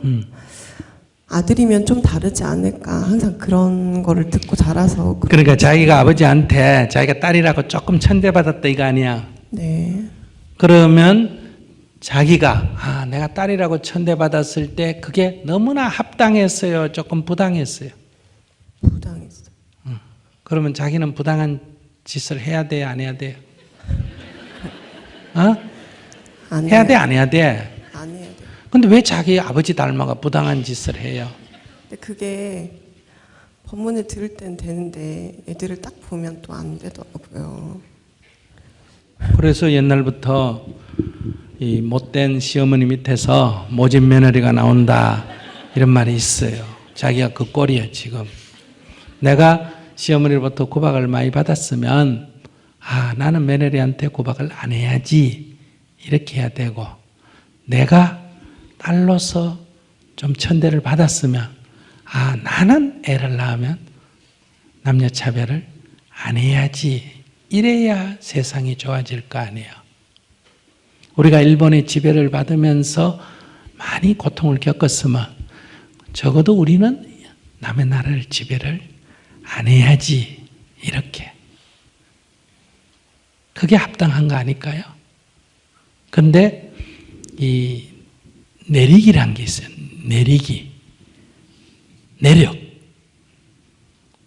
아들이면 좀 다르지 않을까 항상 그런 거를 듣고 자라서 그러니까 자기가 아버지한테 자기가 딸이라고 조금 천대받았다 이거 아니야. 네. 그러면 자기가 내가 딸이라고 천대받았을 때 그게 너무나 합당했어요? 조금 부당했어요? 부당했어요. 그러면 자기는 부당한 짓을 해야 돼요? 안 해야 돼요? 어? 안 해야 돼? 안 해야 돼? 안 해야 돼요. 근데 왜 자기 아버지 닮아가 부당한 짓을 해요? 근데 그게 법문을 들을 땐 되는데 애들을 딱 보면 또 안 되더라고요. 그래서 옛날부터 이 못된 시어머니 밑에서 모진 며느리가 나온다 이런 말이 있어요. 자기가 그 꼴이에요 지금. 내가 시어머니로부터 구박을 많이 받았으면 나는 며느리한테 구박을 안 해야지 이렇게 해야 되고, 내가 딸로서 좀 천대를 받았으면 나는 애를 낳으면 남녀차별을 안 해야지 이래야 세상이 좋아질 거 아니에요. 우리가 일본의 지배를 받으면서 많이 고통을 겪었으면 적어도 우리는 남의 나라를 지배를 안 해야지 이렇게. 그게 합당한 거 아닐까요? 근데 이 내리기란 게 있어요. 내리기. 내력.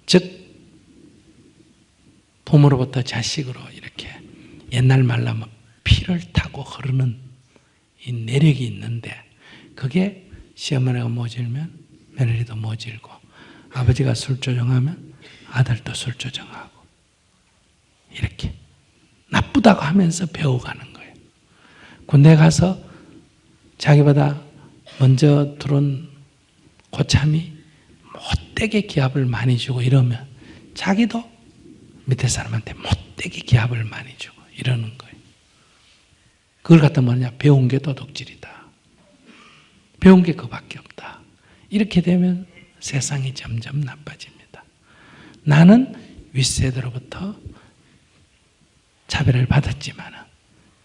즉 부모로부터 자식으로 이렇게 옛날 말로 하면 피를 타고 흐르는 이 내력이 있는데, 그게 시어머니가 모질면 며느리도 모질고, 아버지가 술 조정하면 아들도 술 조정하고, 이렇게 나쁘다고 하면서 배워가는 거예요. 군대 가서 자기보다 먼저 들어온 고참이 못되게 기합을 많이 주고 이러면 자기도 밑에 사람한테 못되게 기합을 많이 주고 이러는 거예요. 그걸 갖다 뭐냐? 배운 게 도둑질이다. 배운 게 그밖에 없다. 이렇게 되면 세상이 점점 나빠집니다. 나는 윗세대로부터 차별을 받았지만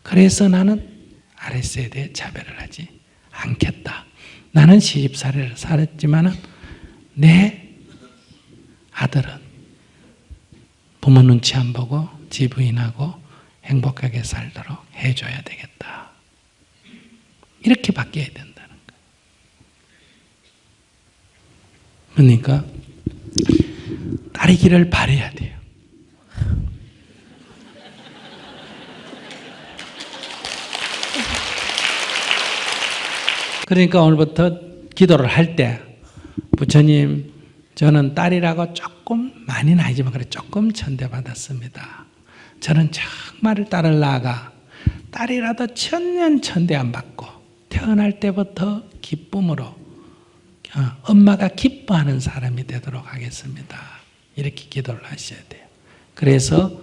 그래서 나는 아랫세대에 차별을 하지 않겠다. 나는 시집살이를 살았지만 내 아들은 부모 눈치 안 보고 지부인하고 행복하게 살도록 해줘야 되겠다. 이렇게 바뀌어야 된다는 거예요. 그러니까 딸이기를 바라야 돼요. 그러니까 오늘부터 기도를 할 때 부처님, 저는 딸이라고 조금, 많이는 아니지만 그래 조금 천대받았습니다. 저는 정말 딸을 낳아가 딸이라도 천년 천대 안 받고 태어날 때부터 기쁨으로 엄마가 기뻐하는 사람이 되도록 하겠습니다. 이렇게 기도를 하셔야 돼요. 그래서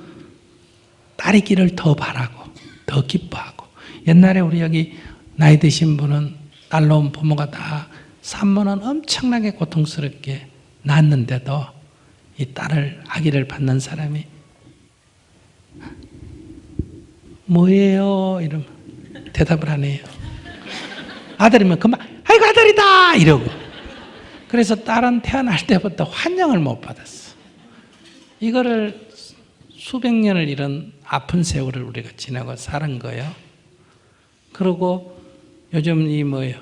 딸이기를 더 바라고 더 기뻐하고, 옛날에 우리 여기 나이 드신 분은 딸 놓은 부모가 다 산모는 엄청나게 고통스럽게 낳았는데도 이 딸을, 아기를 받는 사람이 뭐예요? 이러면 대답을 안 해요. 아들이면 그만 아이고 아들이다 이러고. 그래서 딸은 태어날 때부터 환영을 못 받았어. 이거를 수백 년을 이런 아픈 세월을 우리가 지나고 사는 거예요. 그리고 요즘 이 뭐예요?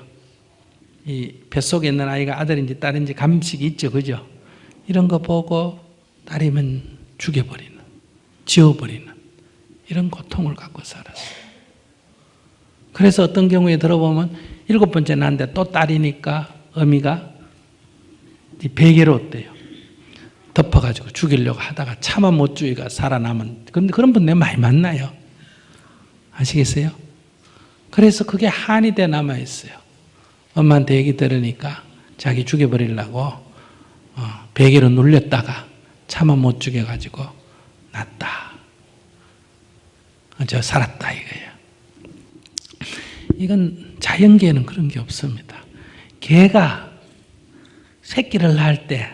이 뱃속에 있는 아이가 아들인지 딸인지 감식이 있죠, 그죠? 이런 거 보고 딸이면 죽여버리는, 지워버리는 이런 고통을 갖고 살았어요. 그래서 어떤 경우에 들어보면 7번째 낳는데 또 딸이니까 어미가 베개로 덮어가지고 죽이려고 하다가 차마 못 죽이가 살아남은, 그런데 그런 분 내가 많이 만나요. 아시겠어요? 그래서 그게 한이 돼 남아있어요. 엄마한테 얘기 들으니까 자기 죽여버리려고 베개로 눌렸다가 차마 못 죽여가지고 났다. 저 살았다 이거예요. 이건 자연계에는 그런 게 없습니다. 개가 새끼를 낳을 때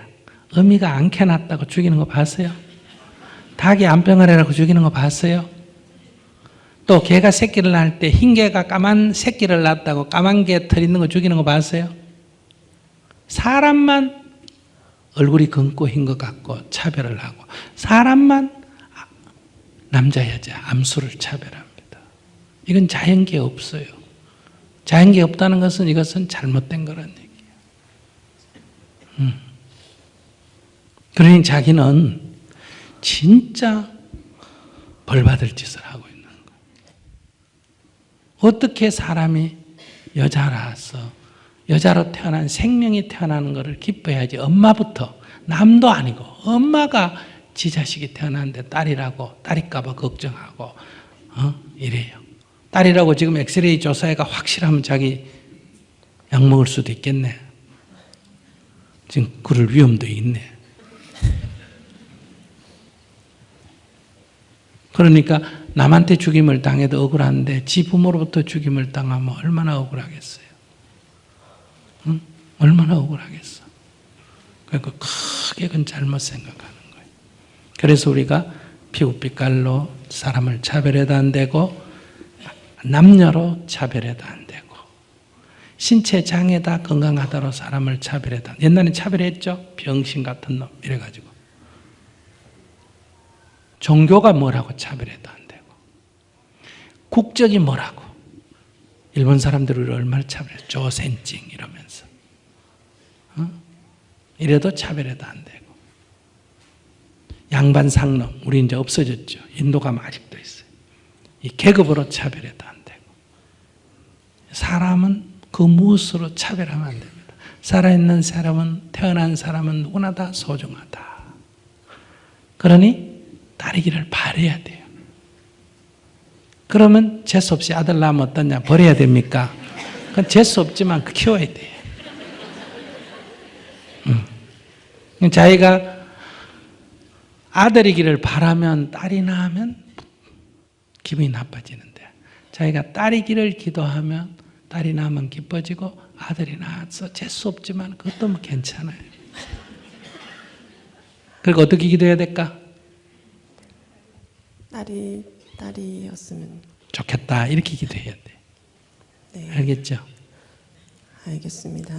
어미가 안 캐놨다고 죽이는 거 봤어요? 닭이 안병을 해라고 죽이는 거 봤어요? 또 개가 새끼를 낳을 때 흰 개가 까만 새끼를 낳았다고 까만 개 털 있는 거 죽이는 거 봤어요? 사람만 얼굴이 검고 흰 것 같고 차별을 하고, 사람만 남자 여자 암수를 차별합니다. 이건 자연계에 없어요. 자연계에 없다는 것은 이것은 잘못된 거란 얘기예요. 그러니 자기는 진짜 벌받을 짓을 하고 있는 거예요. 어떻게 사람이 여자라서 여자로 태어난 생명이 태어나는 것을 기뻐해야지. 엄마부터, 남도 아니고 엄마가 지 자식이 태어났는데 딸이라고, 딸일까 봐 걱정하고 이래요. 딸이라고 지금 엑스레이 조사해가 확실하면 자기 약 먹을 수도 있겠네. 지금 그럴 위험도 있네. 그러니까 남한테 죽임을 당해도 억울한데 지 부모로부터 죽임을 당하면 얼마나 억울하겠어요. 응? 얼마나 억울하겠어. 그러니까 크게 그건 잘못 생각하는 거예요. 그래서 우리가 피부빛깔로 사람을 차별해도 안 되고, 남녀로 차별해도 안 되고, 신체 장애다 건강하다로 사람을 차별해도 안 돼요. 옛날에 차별했죠. 병신 같은 놈 이래가지고. 종교가 뭐라고 차별해도 안 되고, 국적이 뭐라고, 일본 사람들을 얼마나 차별해요. 조센징 이러면서 이래도 차별해도 안 되고, 양반 상놈 우리 이제 없어졌죠. 인도 가면 아직도 있어요. 이 계급으로 차별해도 안 되고, 사람은 그 무엇으로 차별하면 안 됩니다. 살아있는 사람은, 태어난 사람은 누구나 다 소중하다. 그러니 딸이기를 바라야 돼요. 그러면 재수 없이 아들 낳으면 어떠냐? 버려야 됩니까? 그건 재수 없지만 키워야 돼요. 자기가 아들이기를 바라면, 딸이 낳으면 기분이 나빠지는데, 자기가 딸이기를 기도하면 딸이 낳으면 기뻐지고, 아들이 낳아서 재수 없지만 그것도 뭐 괜찮아요. 그리고 어떻게 기도해야 될까? 딸이었으면 좋겠다 이렇게 기도해야 돼. 네. 알겠죠? 알겠습니다.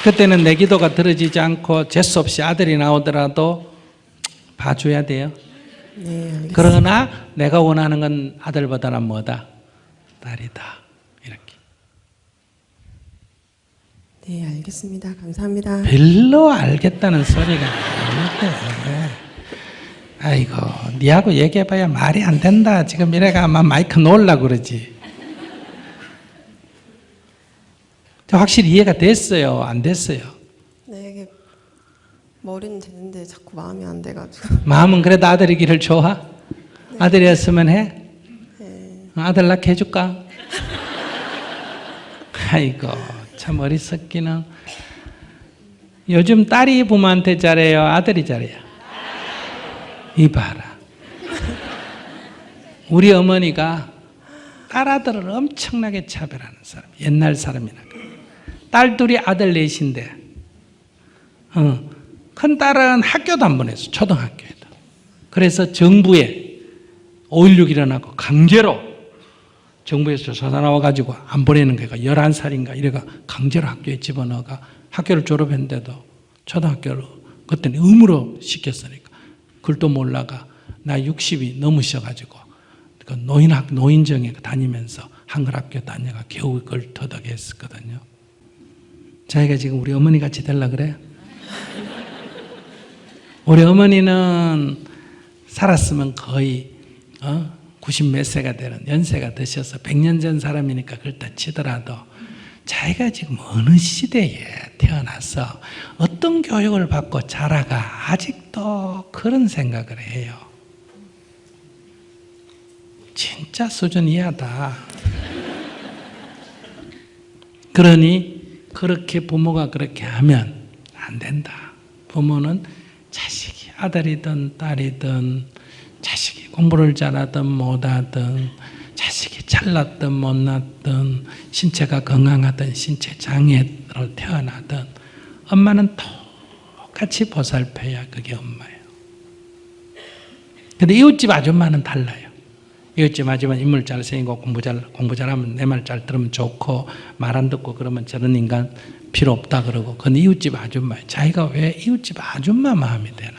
그때는 내 기도가 들어지지 않고 재수 없이 아들이 나오더라도 봐줘야 돼요. 네, 알겠습니다. 그러나 내가 원하는 건 아들보다는 뭐다? 딸이다. 이렇게. 네, 알겠습니다. 감사합니다. 별로 알겠다는 소리가 아닌데. 아이고, 니하고 얘기해봐야 말이 안 된다. 지금 이래가 아마 마이크 놓으려고 그러지. 확실히 이해가 됐어요? 안 됐어요? 네, 이게 머리는 되는데 자꾸 마음이 안 돼가지고. 마음은 그래도 아들이기를 좋아? 아들이었으면 해? 아들 낳게 해줄까? 아이고, 참 어리석기는. 요즘 딸이 부모한테 잘해요? 아들이 잘해요? 이봐라. 우리 어머니가 딸아들을 엄청나게 차별하는 사람. 옛날 사람이나. 딸 둘이 아들 넷인데 큰 딸은 학교도 안 보냈어. 초등학교에도. 그래서 정부에 5.16 일어나고 강제로 정부에서 조사 나와가지고 안 보내는 거가 11살인가 이래가 강제로 학교에 집어넣어가 학교를 졸업했는데도 초등학교를 그때는 의무로 시켰으니까 글도 몰라가 나 60이 넘으셔가지고 그 노인정에 다니면서 한글 학교 다녀가 겨우 그걸 터득했었거든요. 자기가 지금 우리 어머니 같이 되려고 그래? 우리 어머니는 살았으면 거의 90 몇 세가 되는 연세가 드셔서 100년 전 사람이니까 그렇다 치더라도 자기가 지금 어느 시대에 태어나서 어떤 교육을 받고 자라가 아직도 그런 생각을 해요. 진짜 수준 이하다. 그러니 그렇게 부모가 그렇게 하면 안 된다. 부모는 자식이 아들이든 딸이든 자식이 공부를 잘하든 못하든 자식이 잘났든 못났든 신체가 건강하든 신체 장애로 태어나든 엄마는 똑같이 보살펴야 그게 엄마예요. 근데 이웃집 아줌마는 달라요. 이웃집 아줌마 인물 잘생기고 공부 잘하면 내 말 잘 들으면 좋고 말 안 듣고 그러면 저런 인간 필요 없다 그러고. 근데 이웃집 아줌마 자기가 왜 이웃집 아줌마 마음이 되나?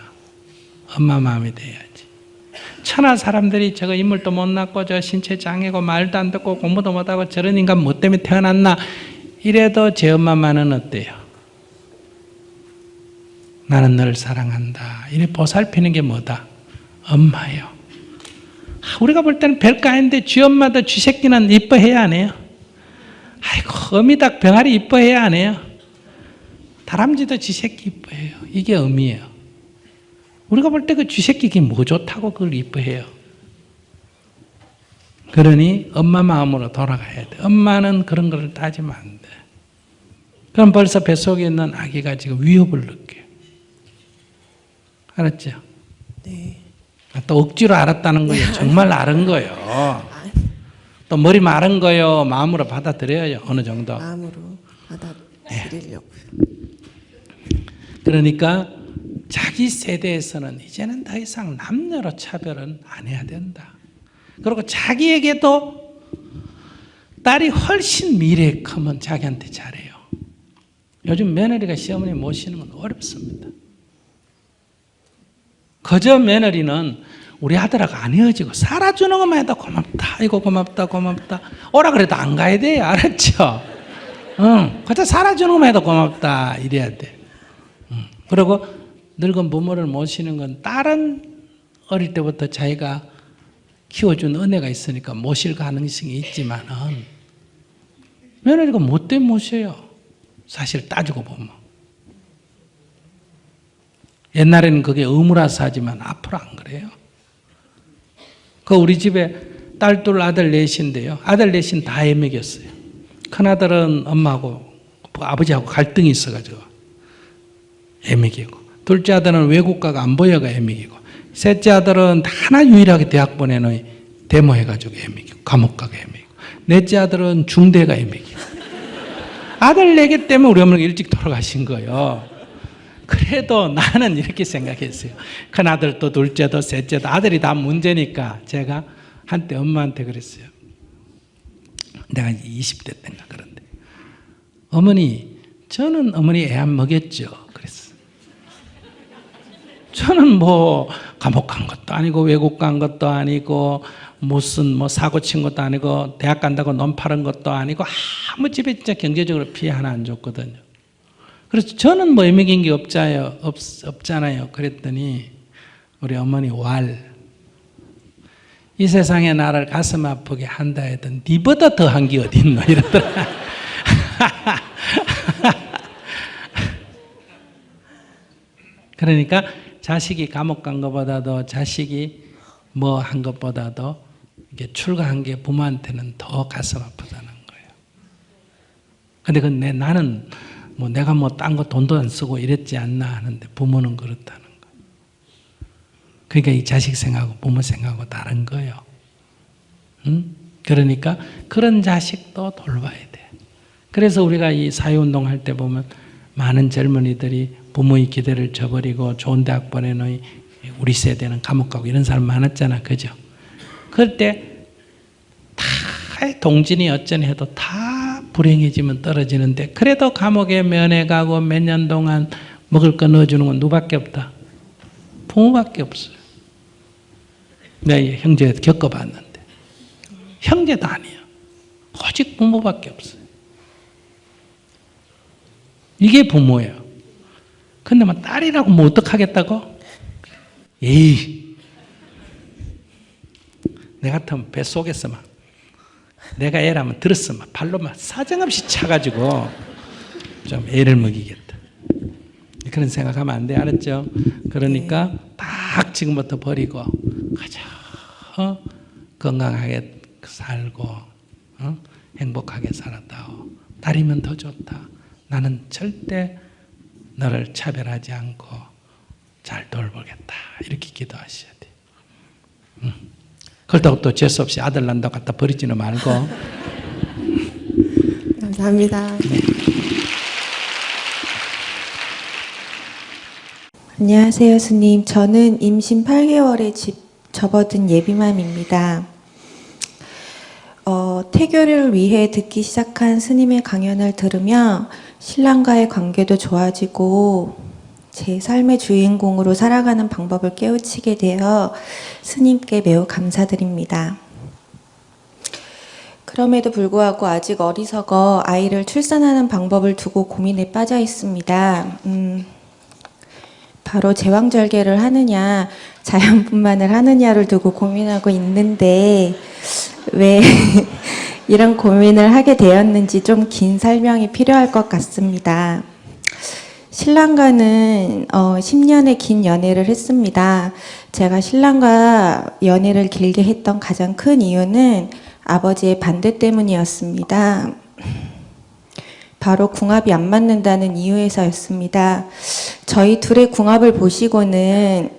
엄마 마음이 돼야지. 천하 사람들이 저거 인물도 못났고 저 신체 장애고 말도 안 듣고 공부도 못하고 저런 인간 뭐 때문에 태어났나 이래도 제 엄마만은 어때요? 나는 너를 사랑한다. 이래 보살피는 게 뭐다? 엄마예요. 우리가 볼 때는 별거 아닌데 쥐 엄마도 쥐 새끼는 이뻐해야 안 해요? 아이고 어미닭 병아리 이뻐해야 안 해요? 다람쥐도 쥐 새끼 이뻐해요. 이게 어미예요. 우리가 볼 때 그 쥐 새끼 이게 뭐 좋다고 그걸 이뻐해요? 그러니 엄마 마음으로 돌아가야 돼. 엄마는 그런 걸 따지면 안 돼. 그럼 벌써 뱃속에 있는 아기가 지금 위협을 느껴요. 알았죠? 네. 또 억지로 알았다는 거예요. 정말 알은 거예요. 또 머리 마른 거예요. 마음으로 받아들여요. 어느 정도. 마음으로 받아들이려고요. 그러니까 자기 세대에서는 이제는 더 이상 남녀로 차별은 안 해야 된다. 그리고 자기에게도 딸이 훨씬 미래에 크면 자기한테 잘해요. 요즘 며느리가 시어머니 모시는 건 어렵습니다. 그저 며느리는 우리 아들하고 안 헤어지고 살아주는 것만 해도 고맙다. 아이고 고맙다 고맙다. 오라 그래도 안 가야 돼요. 알았죠? 그저 살아주는 것만 해도 고맙다. 이래야 돼. 그리고 늙은 부모를 모시는 건 딸은 어릴 때부터 자기가 키워준 은혜가 있으니까 모실 가능성이 있지만은 며느리가 뭐 때문에 모셔요? 사실 따지고 보면. 옛날에는 그게 의무라서 하지만 앞으로 안 그래요. 그 우리 집에 딸 둘 아들 넷인데요. 아들 넷인 다 애먹였어요. 큰아들은 엄마하고 아버지하고 갈등이 있어가지고 애먹이고, 둘째 아들은 외국가가 안 보여가 애먹이고, 셋째 아들은 하나 유일하게 대학 보내는 데모해가지고 애먹이고 감옥 가가 애먹이고, 넷째 아들은 중대가 애먹이고. 아들 4개 때문에 우리 어머니가 일찍 돌아가신 거예요. 그래도 나는 이렇게 생각했어요. 큰아들도 둘째도 셋째도 아들이 다 문제니까 제가 한때 엄마한테 그랬어요. 내가 20대 때인가 그런데. 어머니, 저는 어머니 애 안 먹였죠. 그랬어요. 저는 뭐 감옥 간 것도 아니고 외국 간 것도 아니고 무슨 뭐 사고 친 것도 아니고 대학 간다고 놈 파는 것도 아니고 아무 집에 진짜 경제적으로 피해 하나 안 줬거든요. 그래서 저는 뭐 애매긴 게 없잖아요. 그랬더니 우리 어머니 이 세상에 나를 가슴 아프게 한다 해도 니보다 더한 게 어딨노 이러더라. 그러니까 자식이 감옥 간 것보다도 자식이 뭐 한 것보다도 이게 출가한 게 부모한테는 더 가슴 아프다는 거예요. 근데 나는 뭐 내가 뭐 딴 거 돈도 안 쓰고 이랬지 않나 하는데 부모는 그렇다는 거예요. 그러니까 이 자식 생각하고 부모 생각하고 다른 거예요. 응? 그러니까 그런 자식도 돌봐야 돼. 그래서 우리가 이 사회운동 할 때 보면 많은 젊은이들이 부모의 기대를 저버리고 좋은 대학 보내놓은 우리 세대는 감옥 가고 이런 사람 많았잖아. 그죠? 그럴 때 다 동진이 어쩌니 해도 다 불행해지면 떨어지는데 그래도 감옥에 면회 가고 몇 년 동안 먹을 거 넣어주는 건 누구밖에 없다? 부모밖에 없어요. 내가 형제 겪어봤는데 형제도 아니에요. 오직 부모밖에 없어요. 이게 부모예요. 근데 뭐 딸이라고 뭐 어떡하겠다고? 에이, 내 같으면 뱃속에서 막 내가 애라면 들었어 막 발로 막 사정없이 차가지고 좀 애를 먹이겠다. 그런 생각하면 안 돼. 알았죠? 그러니까 딱 지금부터 버리고 가자. 건강하게 살고 행복하게 살았다오. 딸이면 더 좋다. 나는 절대 너를 차별하지 않고 잘 돌보겠다. 이렇게 기도하셔야 돼. 그렇다고 또 재수 없이 아들 난다고 갖다 버리지는 말고. 감사합니다. 안녕하세요, 스님. 저는 임신 8개월에 접어든 예비맘입니다. 태교를 위해 듣기 시작한 스님의 강연을 들으며 신랑과의 관계도 좋아지고 제 삶의 주인공으로 살아가는 방법을 깨우치게 되어 스님께 매우 감사드립니다. 그럼에도 불구하고 아직 어리석어 아이를 출산하는 방법을 두고 고민에 빠져 있습니다. 바로 제왕절개를 하느냐 자연분만을 하느냐를 두고 고민하고 있는데 왜 이런 고민을 하게 되었는지 좀 긴 설명이 필요할 것 같습니다. 신랑과는 10년의 긴 연애를 했습니다. 제가 신랑과 연애를 길게 했던 가장 큰 이유는 아버지의 반대 때문이었습니다. 바로 궁합이 안 맞는다는 이유에서였습니다. 저희 둘의 궁합을 보시고는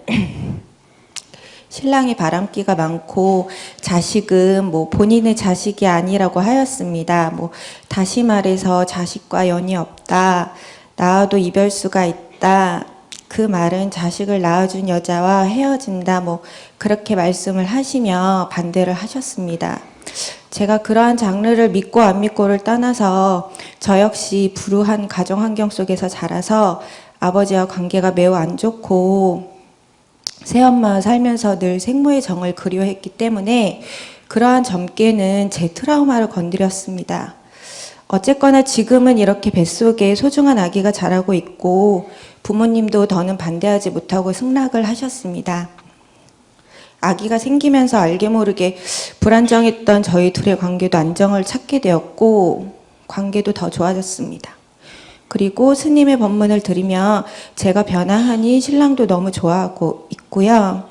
신랑이 바람기가 많고 자식은 뭐 본인의 자식이 아니라고 하였습니다. 뭐 다시 말해서 자식과 연이 없다. 낳아도 이별수가 있다. 그 말은 자식을 낳아준 여자와 헤어진다. 뭐 그렇게 말씀을 하시며 반대를 하셨습니다. 제가 그러한 장르를 믿고 안 믿고를 떠나서 저 역시 불우한 가정 환경 속에서 자라서 아버지와 관계가 매우 안 좋고 새엄마와 살면서 늘 생모의 정을 그리워했기 때문에 그러한 점괘는 제 트라우마를 건드렸습니다. 어쨌거나 지금은 이렇게 뱃속에 소중한 아기가 자라고 있고 부모님도 더는 반대하지 못하고 승낙을 하셨습니다. 아기가 생기면서 알게 모르게 불안정했던 저희 둘의 관계도 안정을 찾게 되었고 관계도 더 좋아졌습니다. 그리고 스님의 법문을 들으며 제가 변화하니 신랑도 너무 좋아하고 있고요.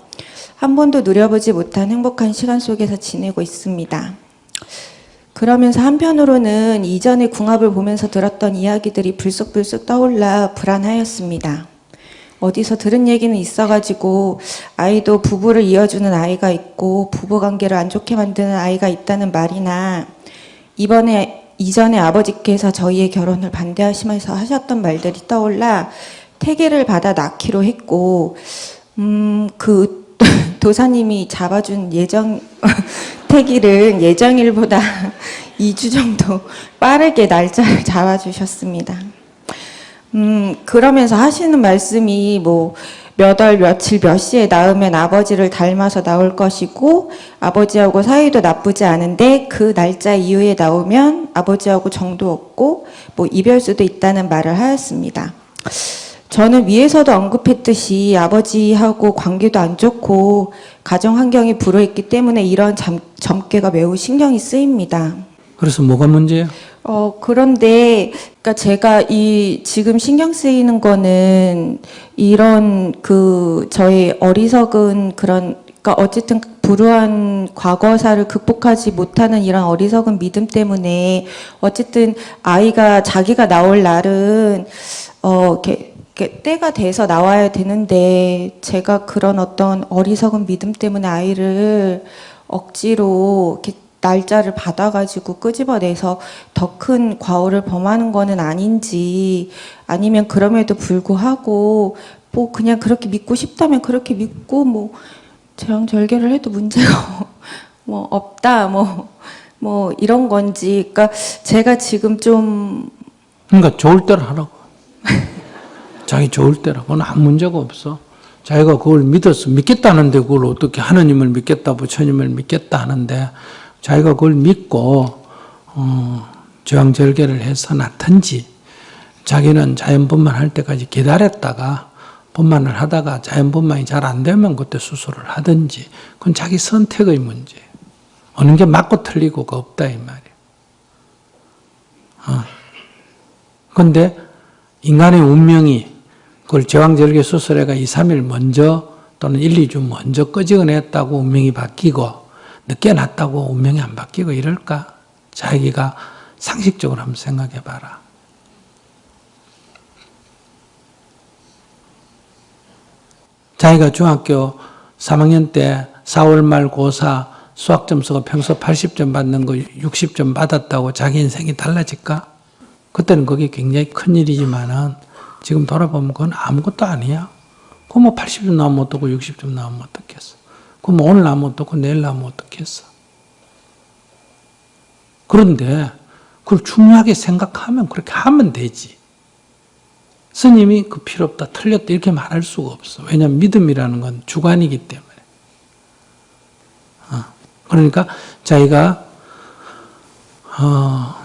한 번도 누려보지 못한 행복한 시간 속에서 지내고 있습니다. 그러면서 한편으로는 이전의 궁합을 보면서 들었던 이야기들이 불쑥불쑥 떠올라 불안하였습니다. 어디서 들은 얘기는 있어가지고 아이도 부부를 이어주는 아이가 있고 부부관계를 안 좋게 만드는 아이가 있다는 말이나 이전에 아버지께서 저희의 결혼을 반대하시면서 하셨던 말들이 떠올라 태계를 받아 낳기로 했고 그 도사님이 잡아준 태기를 예정일보다 2주 정도 빠르게 날짜를 잡아주셨습니다. 그러면서 하시는 말씀이 뭐 몇 월 며칠 몇 시에 낳으면 아버지를 닮아서 나올 것이고 아버지하고 사이도 나쁘지 않은데 그 날짜 이후에 나오면 아버지하고 정도 없고 뭐 이별수도 있다는 말을 하였습니다. 저는 위에서도 언급했듯이 아버지하고 관계도 안 좋고 가정 환경이 불우했기 때문에 이런 점괘가 매우 신경이 쓰입니다. 그래서 뭐가 문제예요? 그런데, 그러니까 제가 지금 신경 쓰이는 거는 이런 저의 어리석은 그러니까 어쨌든 불우한 과거사를 극복하지 못하는 이런 어리석은 믿음 때문에 어쨌든 아이가 자기가 나올 날은, 이렇게 때가 돼서 나와야 되는데 제가 그런 어떤 어리석은 믿음 때문에 아이를 억지로 이렇게 날짜를 받아가지고 끄집어내서 더 큰 과오를 범하는 거는 아닌지 아니면 그럼에도 불구하고 뭐 그냥 그렇게 믿고 싶다면 그렇게 믿고 뭐 재앙절개를 해도 문제가 뭐 없다 뭐 이런 건지 그러니까 제가 지금 좀 그러니까 좋을 대로 하라고. 자기 좋을 대로. 그건 아무 문제가 없어. 자기가 그걸 믿겠다는데 그걸 어떻게 하느님을 믿겠다, 부처님을 믿겠다 하는데 자기가 그걸 믿고 재앙절개를 해서 낳든지 자기는 자연분만 할 때까지 기다렸다가 분만을 하다가 자연분만이 잘 안 되면 그때 수술을 하든지 그건 자기 선택의 문제예요. 어느 게 맞고 틀리고가 없다 이 말이에요. 그런데 인간의 운명이 그걸 제왕절개 수술해가 2, 3일 먼저 또는 1, 2주 먼저 끄집어냈다고 운명이 바뀌고 늦게 났다고 운명이 안 바뀌고 이럴까? 자기가 상식적으로 한번 생각해 봐라. 자기가 중학교 3학년 때 4월 말 고4 수학 점수가 평소 80점 받는 거 60점 받았다고 자기 인생이 달라질까? 그때는 그게 굉장히 큰 일이지만은 지금 돌아보면 그건 아무것도 아니야. 그 뭐 80점 나오면 어떻고 60점 나오면 어떻겠어. 그 뭐 오늘 나오면 어떻고 내일 나오면 어떻겠어. 그런데 그걸 중요하게 생각하면 그렇게 하면 되지. 스님이 그 필요 없다, 틀렸다 이렇게 말할 수가 없어. 왜냐하면 믿음이라는 건 주관이기 때문에. 그러니까 자기가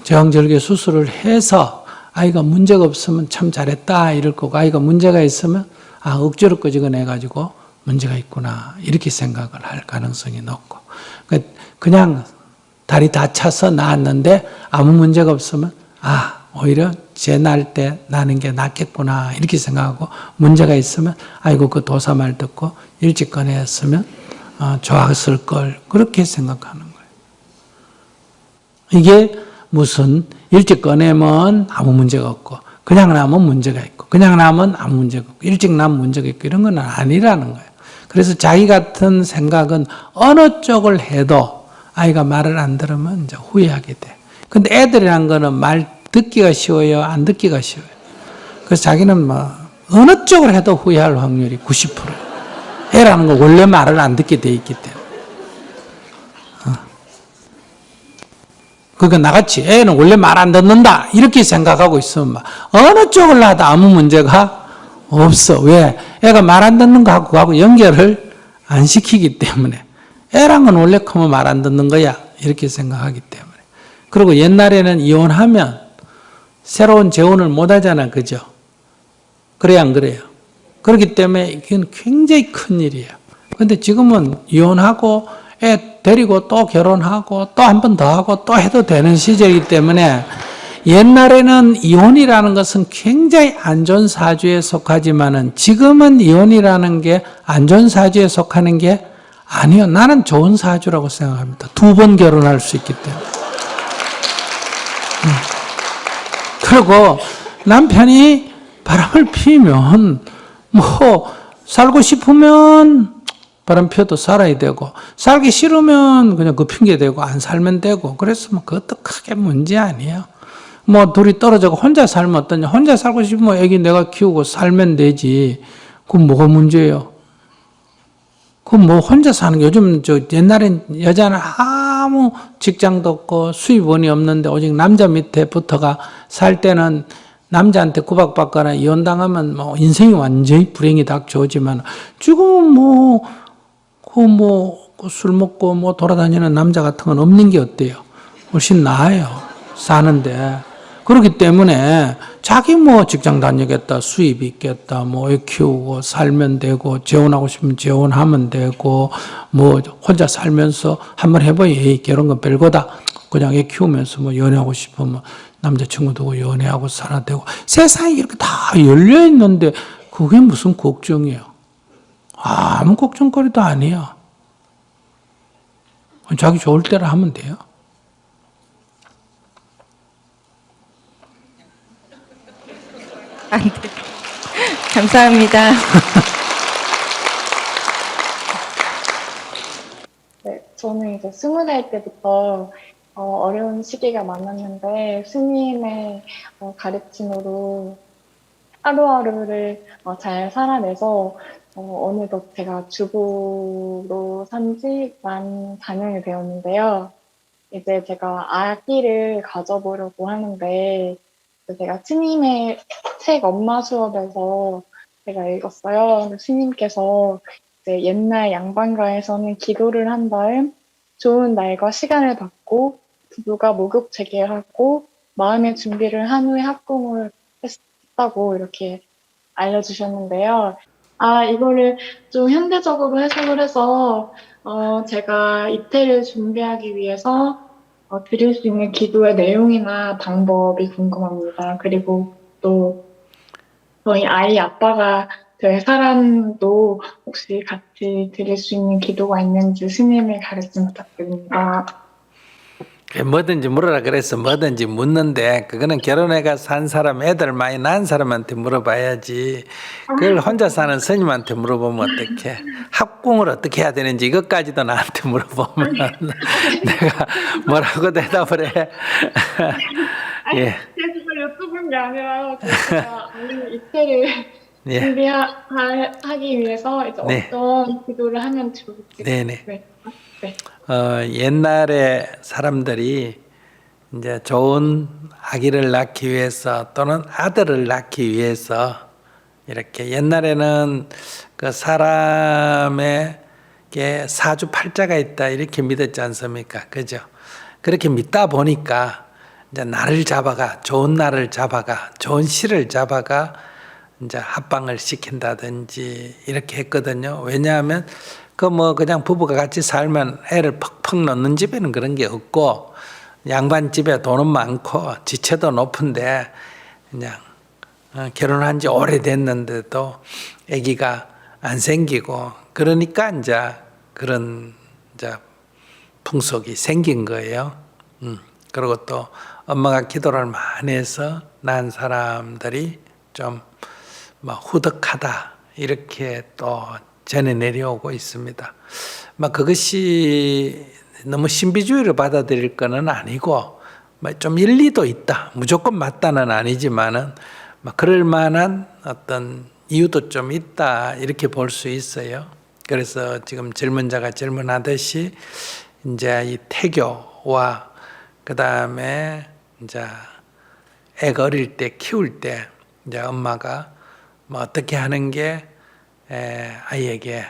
제왕절개 수술을 해서 아이가 문제가 없으면 참 잘했다 이럴 거고 아이가 문제가 있으면 억지로 끄집어내가지고 문제가 있구나 이렇게 생각을 할 가능성이 높고 그냥 다리 다쳐서 나았는데 아무 문제가 없으면 오히려 제 날 때 나는 게 낫겠구나 이렇게 생각하고 문제가 있으면 아이고 그 도사 말 듣고 일찍 꺼냈으면 좋았을 걸 그렇게 생각하는 거예요. 이게 무슨 일찍 꺼내면 아무 문제가 없고 그냥 나면 문제가 있고 그냥 나면 아무 문제가 없고 일찍 나면 문제가 있고 이런 건 아니라는 거예요. 그래서 자기 같은 생각은 어느 쪽을 해도 아이가 말을 안 들으면 이제 후회하게 돼. 근데 애들이란 거는 말 듣기가 쉬워요? 안 듣기가 쉬워요? 그래서 자기는 어느 쪽을 해도 후회할 확률이 90%예요. 애라는 건 원래 말을 안 듣게 돼 있기 때문에. 그러니까 나같이 애는 원래 말 안 듣는다 이렇게 생각하고 있으면 어느 쪽을 놔도 아무 문제가 없어. 왜? 애가 말 안 듣는 거하고 그하고 연결을 안 시키기 때문에. 애란 건 원래 크면 말 안 듣는 거야 이렇게 생각하기 때문에. 그리고 옛날에는 이혼하면 새로운 재혼을 못 하잖아. 그죠? 그래야 안 그래요? 그렇기 때문에 이건 굉장히 큰 일이에요. 근데 지금은 이혼하고 애 데리고 또 결혼하고 또 한 번 더 하고 또 해도 되는 시절이기 때문에 옛날에는 이혼이라는 것은 굉장히 안 좋은 사주에 속하지만은 지금은 이혼이라는 게 안 좋은 사주에 속하는 게 아니요. 나는 좋은 사주라고 생각합니다. 2번 결혼할 수 있기 때문에. 그리고 남편이 바람을 피우면 살고 싶으면 바람 피워도 살아야 되고 살기 싫으면 그냥 그 핑계 대고 안 살면 되고 그랬으면 그것도 크게 문제 아니에요. 둘이 떨어져 혼자 살면 어떠냐. 혼자 살고 싶으면 애기 내가 키우고 살면 되지. 그건 뭐가 문제예요? 그건 혼자 사는 게 요즘 옛날엔 여자는 아무 직장도 없고 수입원이 없는데 오직 남자 밑에 붙어가 살 때는 남자한테 구박받거나 이혼당하면 뭐 인생이 완전히 불행이 닥쳐오지만 지금은 술 먹고 뭐 돌아다니는 남자 같은 건 없는 게 어때요? 훨씬 나아요. 사는데. 그렇기 때문에 자기 뭐 직장 다니겠다, 수입이 있겠다, 뭐 애 키우고 살면 되고, 재혼하고 싶으면 재혼하면 되고, 뭐 혼자 살면서 한번 해봐야 결혼 건 별거다. 그냥 애 키우면서 뭐 연애하고 싶으면 남자친구 두고 연애하고 살아도 되고, 세상이 이렇게 다 열려 있는데 그게 무슨 걱정이에요? 아무 걱정거리도 아니야. 자기 좋을 대로 하면 돼요. 안 돼. 감사합니다. 네, 저는 이제 20살 때부터 어려운 시기가 많았는데 스님의 가르침으로 하루하루를 잘 살아내서 어느덧 제가 주부로 산 지 만 4년이 되었는데요. 이제 제가 아기를 가져보려고 하는데 제가 스님의 책 엄마 수업에서 제가 읽었어요. 스님께서 이제 옛날 양반가에서는 기도를 한 다음 좋은 날과 시간을 받고 부부가 목욕 재개하고 마음의 준비를 한 후에 합궁을 했다고 이렇게 알려주셨는데요. 이거를 좀 현대적으로 해석을 해서 제가 입퇴를 준비하기 위해서 드릴 수 있는 기도의 내용이나 방법이 궁금합니다. 그리고 또 저희 아이 아빠가 될 사람도 혹시 같이 드릴 수 있는 기도가 있는지 스님의 가르침 부탁드립니다. 뭐든지 물어라 그래서 뭐든지 묻는데 그거는 결혼해가 산 사람, 애들 많이 낳은 사람한테 물어봐야지. 그걸 혼자 사는 스님한테 물어보면 어떡해. 합궁을 어떻게 해야 되는지 이것까지도 나한테 물어보면 내가 뭐라고 대답을 해. 예. 제가 여쭤본 게 아니라요. 제가 아이 입퇴를 예. 준비하기 위해서 이제 네. 어떤 기도를 하면 좋을지. 네네. 네. 옛날에 사람들이 이제 좋은 아기를 낳기 위해서 또는 아들을 낳기 위해서 이렇게 옛날에는 그 사람에게 사주팔자가 있다 이렇게 믿었지 않습니까? 그죠? 그렇게 믿다 보니까 이제 날을 잡아가 좋은 날을 잡아가 좋은 시를 잡아가 이제 합방을 시킨다든지 이렇게 했거든요. 왜냐하면 그냥 부부가 같이 살면 애를 퍽퍽 넣는 집에는 그런 게 없고 양반 집에 돈은 많고 지체도 높은데 그냥 결혼한 지 오래됐는데도 아기가 안 생기고 그러니까 이제 그런 이제 풍속이 생긴 거예요. 그리고 또 엄마가 기도를 많이 해서 낳은 사람들이 좀 후덕하다 이렇게 또 전해 내려오고 있습니다. 그것이 너무 신비주의를 받아들일 것은 아니고 좀 일리도 있다. 무조건 맞다는 아니지만은 그럴 만한 어떤 이유도 좀 있다 이렇게 볼 수 있어요. 그래서 지금 질문자가 질문하듯이 이제 이 태교와 그 다음에 이제 애가 어릴 때 키울 때 이제 엄마가 어떻게 하는 게 아이에게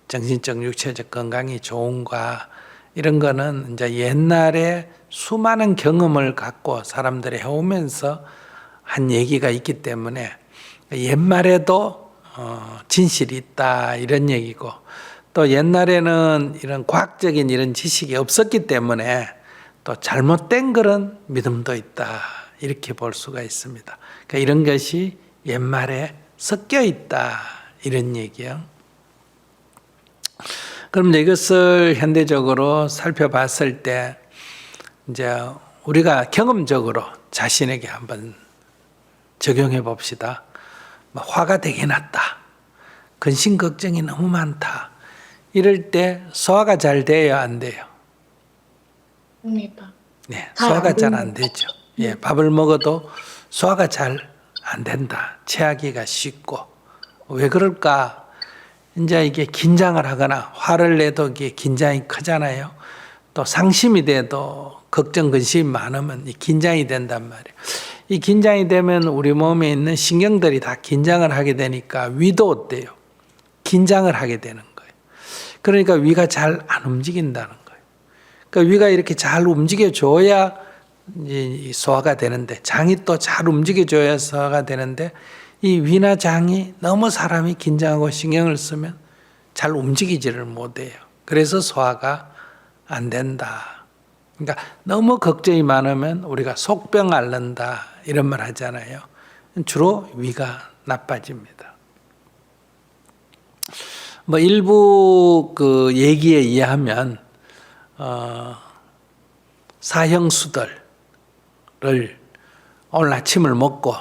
정신적, 육체적 건강이 좋은가 이런 거는 이제 옛날에 수많은 경험을 갖고 사람들이 해오면서 한 얘기가 있기 때문에 옛말에도 진실이 있다 이런 얘기고 또 옛날에는 이런 과학적인 이런 지식이 없었기 때문에 또 잘못된 그런 믿음도 있다 이렇게 볼 수가 있습니다. 그러니까 이런 것이 옛말에 섞여 있다 이런 얘기요. 그럼 이것을 현대적으로 살펴봤을 때 이제 우리가 경험적으로 자신에게 한번 적용해 봅시다. 화가 되게 났다. 근심 걱정이 너무 많다. 이럴 때 소화가 잘 돼요, 안 돼요? 됩니다. 네, 소화가 잘 안 되죠. 예, 밥을 먹어도 소화가 잘 안 된다. 체하기가 쉽고. 왜 그럴까? 이제 이게 긴장을 하거나 화를 내도 이게 긴장이 크잖아요. 또 상심이 돼도 걱정, 근심이 많으면 긴장이 된단 말이에요. 이 긴장이 되면 우리 몸에 있는 신경들이 다 긴장을 하게 되니까 위도 어때요? 긴장을 하게 되는 거예요. 그러니까 위가 잘 안 움직인다는 거예요. 그러니까 위가 이렇게 잘 움직여줘야 이 소화가 되는데, 장이 또 잘 움직여줘야 소화가 되는데, 이 위나 장이 너무 사람이 긴장하고 신경을 쓰면 잘 움직이지를 못해요. 그래서 소화가 안 된다. 그러니까 너무 걱정이 많으면 우리가 속병 앓는다 이런 말 하잖아요. 주로 위가 나빠집니다. 뭐 일부 그 얘기에 의하면 사형수들을 오늘 아침을 먹고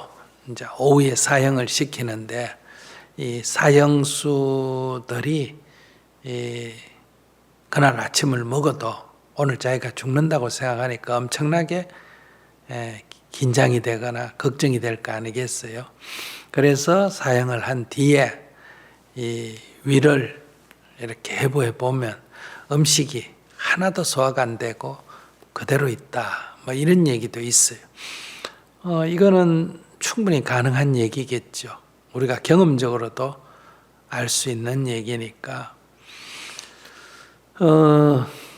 이제 오후에 사형을 시키는데, 이 사형수들이 그날 아침을 먹어도 오늘 자기가 죽는다고 생각하니까 엄청나게 긴장이 되거나 걱정이 될 거 아니겠어요. 그래서 사형을 한 뒤에 이 위를 이렇게 해부해 보면 음식이 하나도 소화가 안 되고 그대로 있다, 뭐 이런 얘기도 있어요. 이거는 충분히 가능한 얘기겠죠. 우리가 경험적으로도 알 수 있는 얘기니까.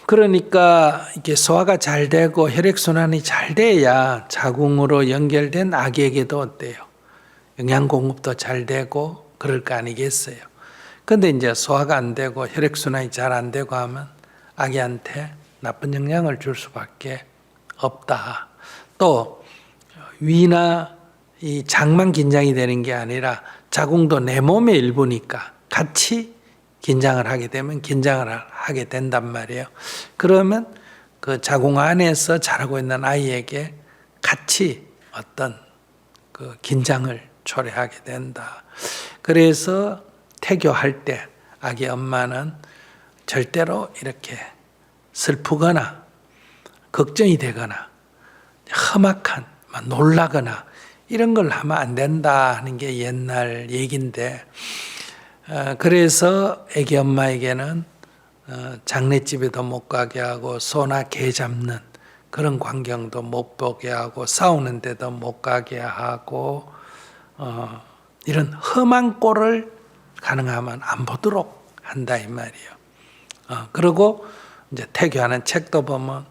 그러니까 이게 소화가 잘 되고 혈액순환이 잘 돼야 자궁으로 연결된 아기에게도 어때요? 영양 공급도 잘 되고 그럴 거 아니겠어요. 근데 이제 소화가 안 되고 혈액순환이 잘 안 되고 하면 아기한테 나쁜 영향을 줄 수밖에 없다. 또 위나 이 장만 긴장이 되는 게 아니라 자궁도 내 몸의 일부니까 같이 긴장을 하게 되면 긴장을 하게 된단 말이에요. 그러면 그 자궁 안에서 자라고 있는 아이에게 같이 어떤 그 긴장을 초래하게 된다. 그래서 태교할 때 아기 엄마는 절대로 이렇게 슬프거나 걱정이 되거나 험악한 놀라거나 이런 걸 하면 안 된다 하는 게 옛날 얘기인데, 그래서 애기 엄마에게는 장례집에도 못 가게 하고 소나 개 잡는 그런 광경도 못 보게 하고 싸우는 데도 못 가게 하고 이런 험한 꼴을 가능하면 안 보도록 한다 이 말이에요. 그리고 이제 태교하는 책도 보면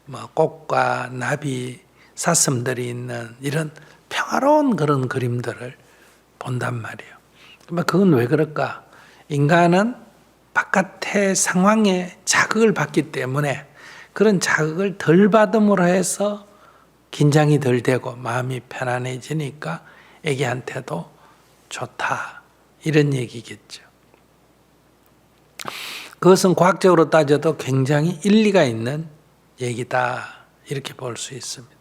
뭐 꽃과 나비, 사슴들이 있는 이런 평화로운 그런 그림들을 본단 말이에요. 그건 왜 그럴까? 인간은 바깥의 상황에 자극을 받기 때문에 그런 자극을 덜 받음으로 해서 긴장이 덜 되고 마음이 편안해지니까 애기한테도 좋다. 이런 얘기겠죠. 그것은 과학적으로 따져도 굉장히 일리가 있는 얘기다. 이렇게 볼 수 있습니다.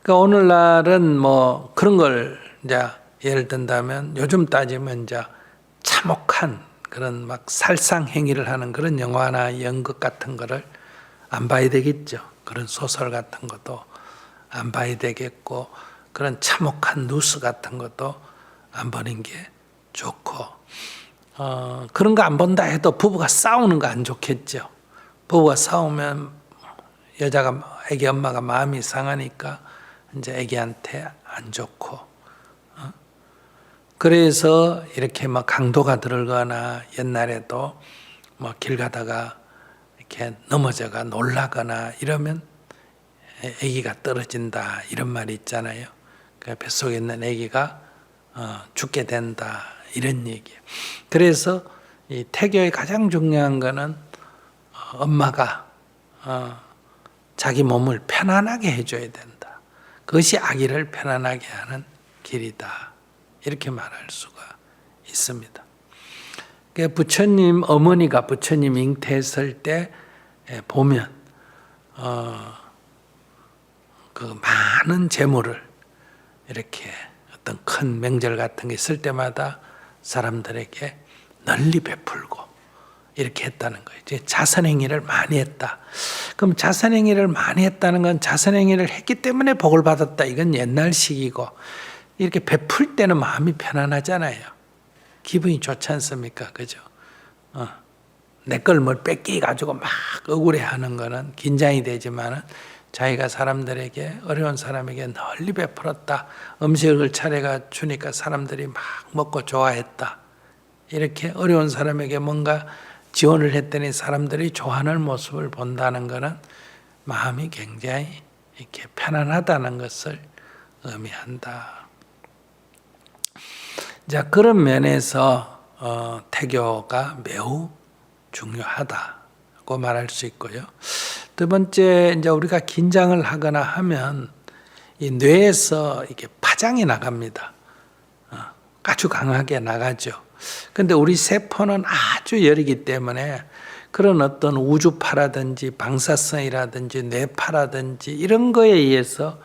그러니까 오늘날은 뭐 그런 걸 이제 예를 든다면 요즘 따지면 이제 참혹한 그런 막 살상 행위를 하는 그런 영화나 연극 같은 거를 안 봐야 되겠죠. 그런 소설 같은 것도 안 봐야 되겠고, 그런 참혹한 뉴스 같은 것도 안 보는 게 좋고, 그런 거 안 본다 해도 부부가 싸우는 거 안 좋겠죠. 부부가 싸우면 여자가, 애기 엄마가 마음이 상하니까 이제 애기한테 안 좋고, 그래서 이렇게 막 강도가 들거나 옛날에도 뭐 길 가다가 이렇게 넘어져가 놀라거나 이러면 애기가 떨어진다 이런 말이 있잖아요. 그 뱃속에 있는 애기가 죽게 된다 이런 얘기예요. 그래서 이 태교의 가장 중요한 거는 엄마가 자기 몸을 편안하게 해줘야 된다. 그것이 아기를 편안하게 하는 길이다. 이렇게 말할 수가 있습니다. 부처님, 어머니가 부처님 잉태했을 때 보면 그 많은 재물을 이렇게 어떤 큰 명절 같은 게 있을 때마다 사람들에게 널리 베풀고 이렇게 했다는 거예요. 자선행위를 많이 했다. 그럼 자선행위를 많이 했다는 건 자선행위를 했기 때문에 복을 받았다. 이건 옛날식이고, 이렇게 베풀 때는 마음이 편안하잖아요. 기분이 좋지 않습니까? 그죠? 내 걸 뭘 뺏기 가지고 막 억울해하는 거는 긴장이 되지만은 자기가 사람들에게 어려운 사람에게 널리 베풀었다. 음식을 차려가 주니까 사람들이 막 먹고 좋아했다. 이렇게 어려운 사람에게 뭔가 지원을 했더니 사람들이 좋아하는 모습을 본다는 것은 마음이 굉장히 이렇게 편안하다는 것을 의미한다. 자, 그런 면에서 태교가 매우 중요하다고 말할 수 있고요. 두 번째, 이제 우리가 긴장을 하거나 하면 이 뇌에서 이게 파장이 나갑니다. 아주 강하게 나가죠. 근데 우리 세포는 아주 여리기 때문에 그런 어떤 우주파라든지 방사성이라든지 뇌파라든지 이런 거에 의해서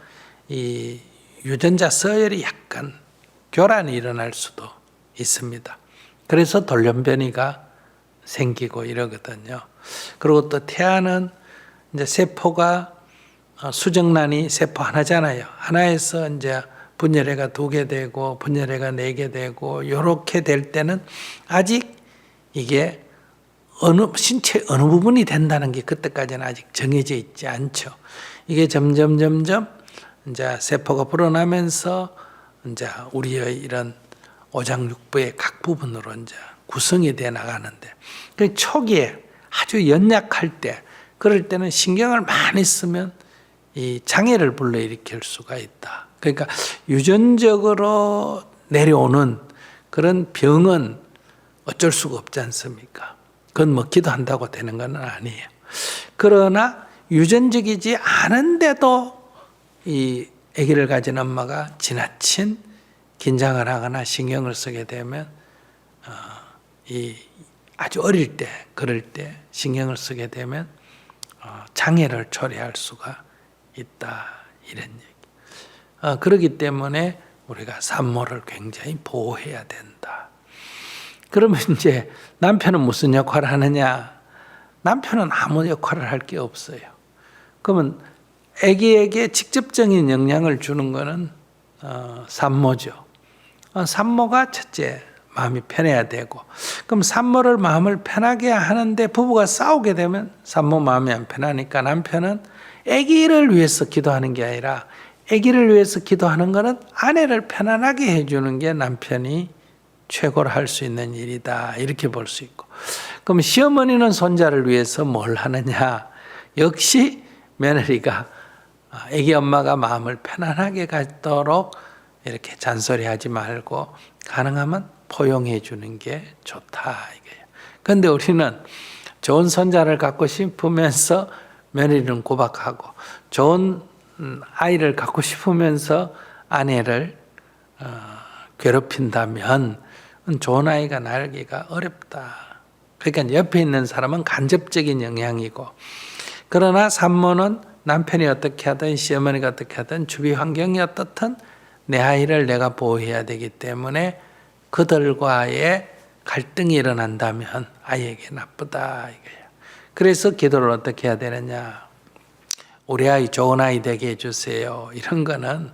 이 유전자 서열이 약간 교란이 일어날 수도 있습니다. 그래서 돌연변이가 생기고 이러거든요. 그리고 또 태아는 이제 세포가 수정란이 세포 하나잖아요. 하나에서 이제 분열해가 2개 되고 분열해가 4개 되고 이렇게 될 때는 아직 이게 신체 어느 부분이 된다는 게 그때까지는 아직 정해져 있지 않죠. 이게 점점 이제 세포가 불어나면서 이제 우리의 이런 오장육부의 각 부분으로 이제 구성이 돼 나가는데, 그 초기에 아주 연약할 때, 그럴 때는 신경을 많이 쓰면 이 장애를 불러일으킬 수가 있다. 그러니까 유전적으로 내려오는 그런 병은 어쩔 수가 없지 않습니까? 그건 먹기도 한다고 되는 건 아니에요. 그러나 유전적이지 않은데도 이 아기를 가진 엄마가 지나친 긴장을 하거나 신경을 쓰게 되면 이 아주 어릴 때, 그럴 때 신경을 쓰게 되면 장애를 초래할 수가 있다, 이런 얘기. 그렇기 때문에 우리가 산모를 굉장히 보호해야 된다. 그러면 이제 남편은 무슨 역할을 하느냐? 남편은 아무 역할을 할 게 없어요. 그러면 아기에게 직접적인 영향을 주는 것은 산모죠. 산모가 첫째 마음이 편해야 되고, 그럼 산모를 마음을 편하게 하는데 부부가 싸우게 되면 산모 마음이 안 편하니까 남편은 아기를 위해서 기도하는 게 아니라 아기를 위해서 기도하는 것은 아내를 편안하게 해주는 게 남편이 최고로 할 수 있는 일이다, 이렇게 볼 수 있고. 그럼 시어머니는 손자를 위해서 뭘 하느냐? 역시 며느리가 아기 엄마가 마음을 편안하게 갖도록 이렇게 잔소리하지 말고 가능하면 포용해 주는 게 좋다, 이거예요. 그런데 우리는 좋은 손자를 갖고 싶으면서 며느리는 구박하고, 좋은 아이를 갖고 싶으면서 아내를 괴롭힌다면 좋은 아이가 나기가 어렵다. 그러니까 옆에 있는 사람은 간접적인 영향이고, 그러나 산모는 남편이 어떻게 하든 시어머니가 어떻게 하든 주위 환경이 어떻든 내 아이를 내가 보호해야 되기 때문에 그들과의 갈등이 일어난다면 아이에게 나쁘다, 이거예요. 그래서 기도를 어떻게 해야 되느냐? 우리 아이 좋은 아이 되게 해주세요. 이런 거는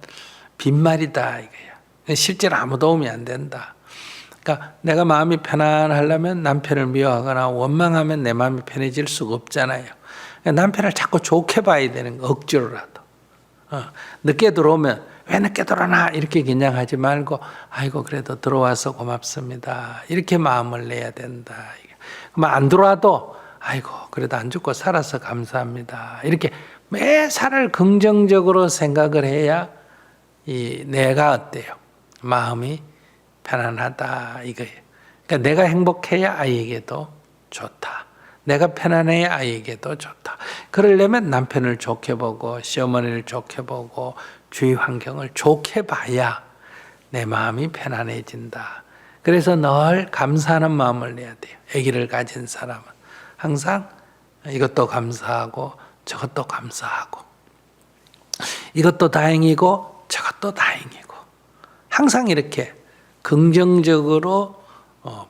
빈말이다, 이거예요. 실제로 아무 도움이 안 된다. 그러니까 내가 마음이 편안하려면 남편을 미워하거나 원망하면 내 마음이 편해질 수가 없잖아요. 그러니까 남편을 자꾸 좋게 봐야 되는 거, 억지로라도. 늦게 들어오면 왜 늦게 들어오나 이렇게 긴장하지 말고, 아이고 그래도 들어와서 고맙습니다, 이렇게 마음을 내야 된다. 그러면 안 들어와도 아이고 그래도 안 죽고 살아서 감사합니다, 이렇게 매사를 긍정적으로 생각을 해야 이 내가 어때요? 마음이 편안하다, 이거예요. 그러니까 내가 행복해야 아이에게도 좋다. 내가 편안해야 아이에게도 좋다. 그러려면 남편을 좋게 보고 시어머니를 좋게 보고 주위 환경을 좋게 봐야 내 마음이 편안해진다. 그래서 늘 감사하는 마음을 내야 돼요. 아기를 가진 사람은 항상 이것도 감사하고 저것도 감사하고, 이것도 다행이고 저것도 다행이고, 항상 이렇게 긍정적으로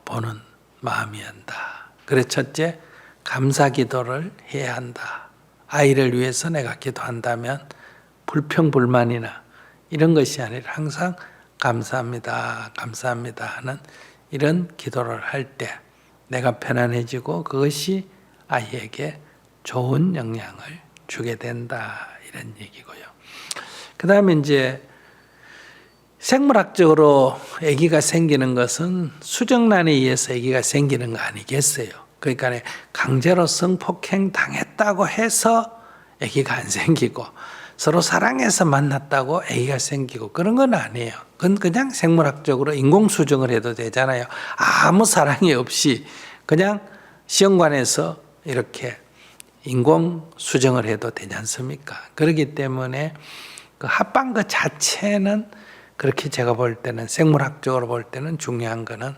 보는 마음이 한다. 그래서 첫째, 감사 기도를 해야 한다. 아이를 위해서 내가 기도한다면 불평불만이나 이런 것이 아니라 항상 감사합니다, 감사합니다 하는 이런 기도를 할 때 내가 편안해지고 그것이 아이에게 좋은 영향을 주게 된다, 이런 얘기고요. 그 다음에 이제 생물학적으로 아기가 생기는 것은 수정란에 의해서 아기가 생기는 거 아니겠어요? 그러니까 강제로 성폭행 당했다고 해서 아기가 안 생기고 서로 사랑해서 만났다고 아기가 생기고 그런 건 아니에요. 그건 그냥 생물학적으로 인공수정을 해도 되잖아요. 아무 사랑이 없이 그냥 시험관에서 이렇게 인공수정을 해도 되지 않습니까? 그렇기 때문에 그 합방 그 자체는 그렇게 제가 볼 때는 생물학적으로 볼 때는 중요한 거는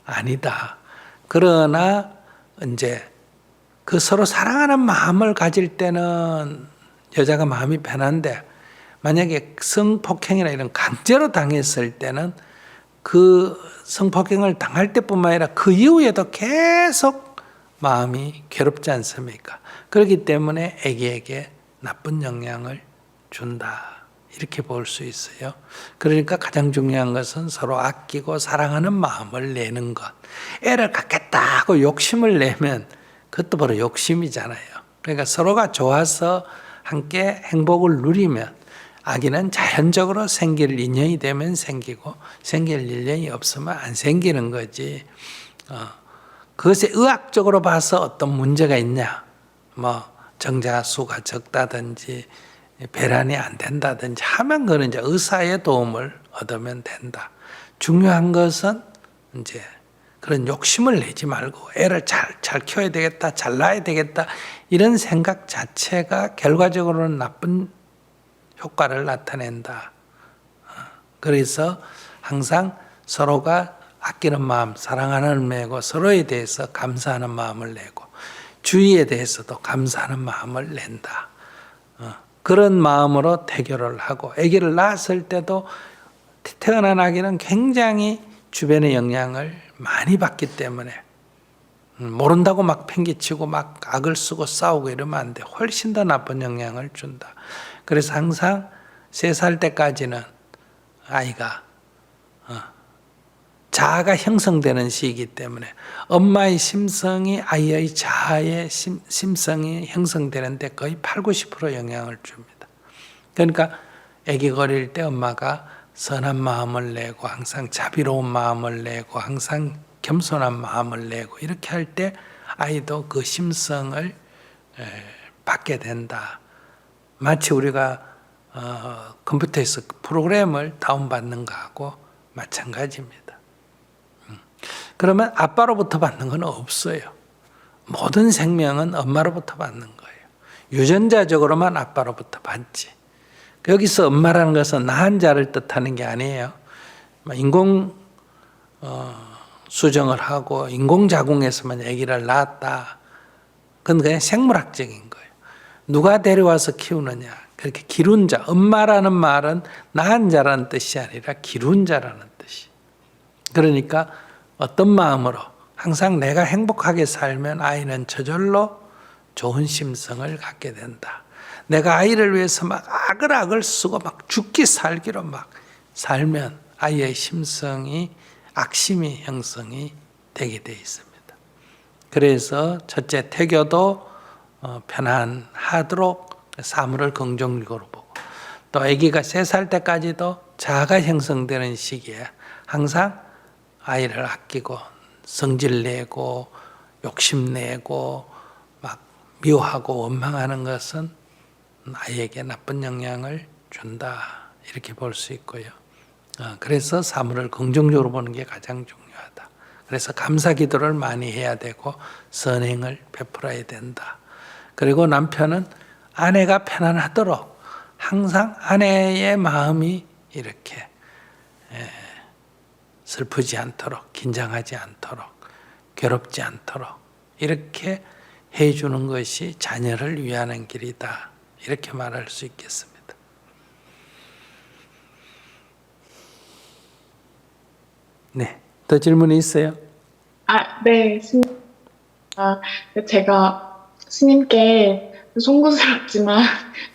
아니다. 그러나 이제 그 서로 사랑하는 마음을 가질 때는 여자가 마음이 편한데 만약에 성폭행이나 이런 강제로 당했을 때는 그 성폭행을 당할 때뿐만 아니라 그 이후에도 계속 마음이 괴롭지 않습니까? 그렇기 때문에 아기에게 나쁜 영향을 준다. 이렇게 볼 수 있어요. 그러니까 가장 중요한 것은 서로 아끼고 사랑하는 마음을 내는 것. 애를 갖겠다 하고 욕심을 내면 그것도 바로 욕심이잖아요. 그러니까 서로가 좋아서 함께 행복을 누리면 아기는 자연적으로 생길 인연이 되면 생기고 생길 인연이 없으면 안 생기는 거지. 그것에 의학적으로 봐서 어떤 문제가 있냐. 뭐 정자수가 적다든지 배란이 안 된다든지 하면 그는 이제 의사의 도움을 얻으면 된다. 중요한 것은 이제 그런 욕심을 내지 말고 애를 잘 키워야 되겠다, 잘 낳아야 되겠다 이런 생각 자체가 결과적으로는 나쁜 효과를 나타낸다. 그래서 항상 서로가 아끼는 마음, 사랑하는 마음이고 서로에 대해서 감사하는 마음을 내고 주위에 대해서도 감사하는 마음을 낸다. 그런 마음으로 태교를 하고 아기를 낳았을 때도 태어난 아기는 굉장히 주변의 영향을 많이 받기 때문에 모른다고 막 팽개치고 막 악을 쓰고 싸우고 이러면 안 돼. 훨씬 더 나쁜 영향을 준다. 그래서 항상 3살 때까지는 아이가 자아가 형성되는 시기이기 때문에 엄마의 심성이 아이의 자아의 심성이 형성되는데 거의 80~90% 영향을 줍니다. 그러니까 아기 어릴 때 엄마가 선한 마음을 내고 항상 자비로운 마음을 내고 항상 겸손한 마음을 내고 이렇게 할 때 아이도 그 심성을 받게 된다. 마치 우리가 컴퓨터에서 프로그램을 다운받는 거하고 마찬가지입니다. 그러면 아빠로부터 받는 건 없어요. 모든 생명은 엄마로부터 받는 거예요. 유전자적으로만 아빠로부터 받지. 여기서 엄마라는 것은 낳은 자를 뜻하는 게 아니에요. 인공 수정을 하고 인공자궁에서만 아기를 낳았다. 그건 그냥 생물학적인 거예요. 누가 데려와서 키우느냐. 그렇게 기른 자. 엄마라는 말은 낳은 자라는 뜻이 아니라 기른 자라는 뜻이. 그러니까 어떤 마음으로 항상 내가 행복하게 살면 아이는 저절로 좋은 심성을 갖게 된다. 내가 아이를 위해서 막 악을 쓰고 막 죽기 살기로 막 살면 아이의 심성이 악심이 형성이 되게 돼 있습니다. 그래서 첫째 태교도 편안하도록 사물을 긍정적으로 보고 또 아기가 3살 때까지도 자아가 형성되는 시기에 항상 아이를 아끼고 성질내고 욕심내고 막 미워하고 원망하는 것은 아이에게 나쁜 영향을 준다. 이렇게 볼 수 있고요. 그래서 사물을 긍정적으로 보는 게 가장 중요하다. 그래서 감사 기도를 많이 해야 되고 선행을 베풀어야 된다. 그리고 남편은 아내가 편안하도록 항상 아내의 마음이 이렇게 슬프지 않도록 긴장하지 않도록 괴롭지 않도록 이렇게 해주는 것이 자녀를 위하는 길이다. 이렇게 말할 수 있겠습니다. 네, 더 질문이 있어요? 네, 스님. 제가 스님께 송구스럽지만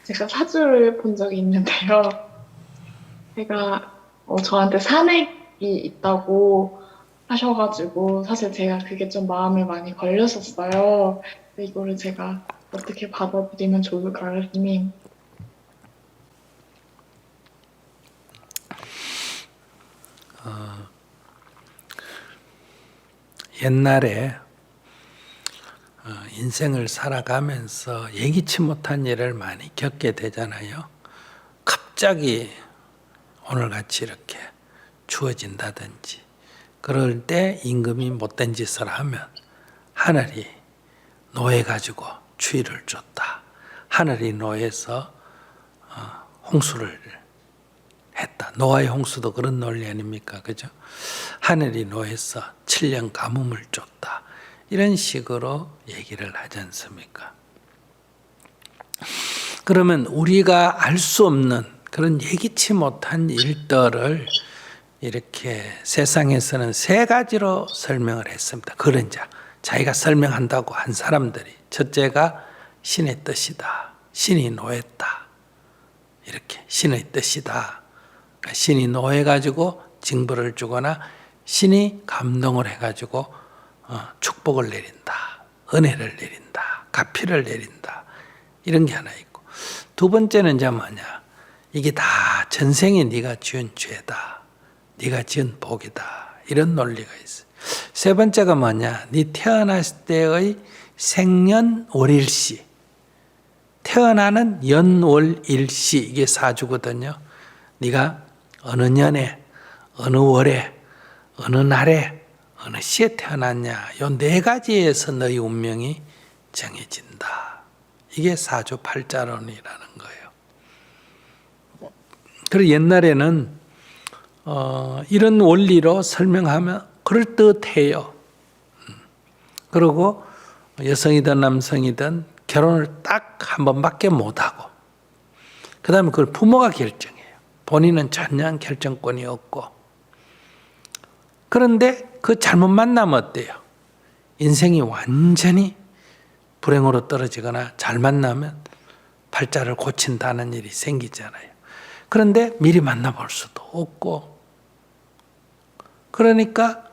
제가 사주를 본 적이 있는데요. 제가 저한테 산액이 있다고 하셔가지고 사실 제가 그게 좀 마음에 많이 걸렸었어요. 이거를 제가 어떻게 받아들이면 좋을까요, 스님? 옛날에 인생을 살아가면서 예기치 못한 일을 많이 겪게 되잖아요. 갑자기 오늘같이 이렇게 추워진다든지 그럴 때 임금이 못된 짓을 하면 하늘이 노해가지고 추위를 줬다. 하늘이 노해서 홍수를 했다. 노아의 홍수도 그런 논리 아닙니까? 그죠? 하늘이 노해서 7년 가뭄을 줬다. 이런 식으로 얘기를 하지 않습니까? 그러면 우리가 알 수 없는 그런 예기치 못한 일들을 이렇게 세상에서는 세 가지로 설명을 했습니다. 그런 자기가 설명한다고 한 사람들이 첫째가 신의 뜻이다. 신이 노했다. 이렇게 신의 뜻이다. 그러니까 신이 노해가지고 징벌을 주거나 신이 감동을 해가지고 축복을 내린다. 은혜를 내린다. 가피를 내린다. 이런 게 하나 있고 두 번째는 이제 뭐냐. 이게 다 전생에 네가 지은 죄다. 네가 지은 복이다. 이런 논리가 있어요. 세 번째가 뭐냐. 네 태어났을 때의 생년월일시. 태어나는 연월일시 이게 사주거든요. 네가 어느 년에 어느 월에 어느 날에 어느 시에 태어났냐. 이 네 가지에서 너희 운명이 정해진다. 이게 사주 팔자론이라는 거예요. 그리고 옛날에는 이런 원리로 설명하면 그럴듯해요. 그리고 여성이든 남성이든 결혼을 딱 한 번밖에 못하고 그 다음에 그걸 부모가 결정해요. 본인은 전혀 결정권이 없고 그런데 그 잘못 만나면 어때요? 인생이 완전히 불행으로 떨어지거나 잘 만나면 팔자를 고친다는 일이 생기잖아요. 그런데 미리 만나볼 수도 없고 그러니까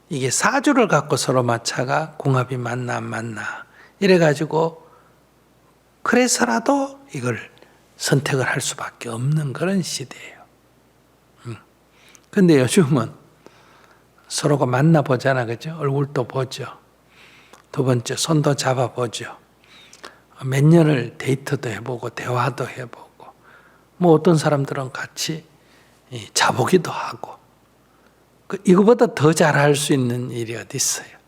이게 사주를 갖고 서로 맞춰가 궁합이 맞나 안 맞나 이래가지고 그래서라도 이걸 선택을 할 수밖에 없는 그런 시대예요. 근데 요즘은 서로가 만나보잖아, 그죠? 얼굴도 보죠. 두 번째, 손도 잡아보죠. 몇 년을 데이트도 해보고, 대화도 해보고, 뭐 어떤 사람들은 같이 자보기도 하고, 이거보다 더 잘할 수 있는 일이 어디 있어요?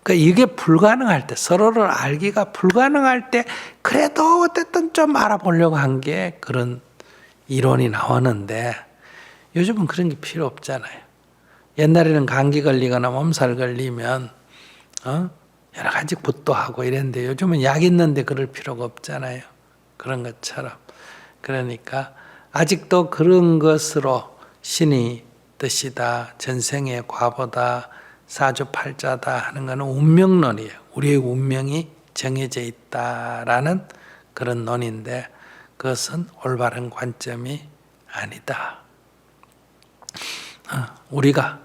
그러니까 이게 불가능할 때, 서로를 알기가 불가능할 때, 그래도 어쨌든 좀 알아보려고 한 게 그런 이론이 나왔는데, 요즘은 그런 게 필요 없잖아요. 옛날에는 감기 걸리거나 몸살 걸리면, 여러 가지 붓도 하고 이랬는데, 요즘은 약 있는데 그럴 필요가 없잖아요. 그런 것처럼. 그러니까, 아직도 그런 것으로 신이 뜻이다, 전생의 과보다, 사주팔자다 하는 것은 운명론이에요. 우리의 운명이 정해져 있다라는 그런 논인데 그것은 올바른 관점이 아니다. 우리가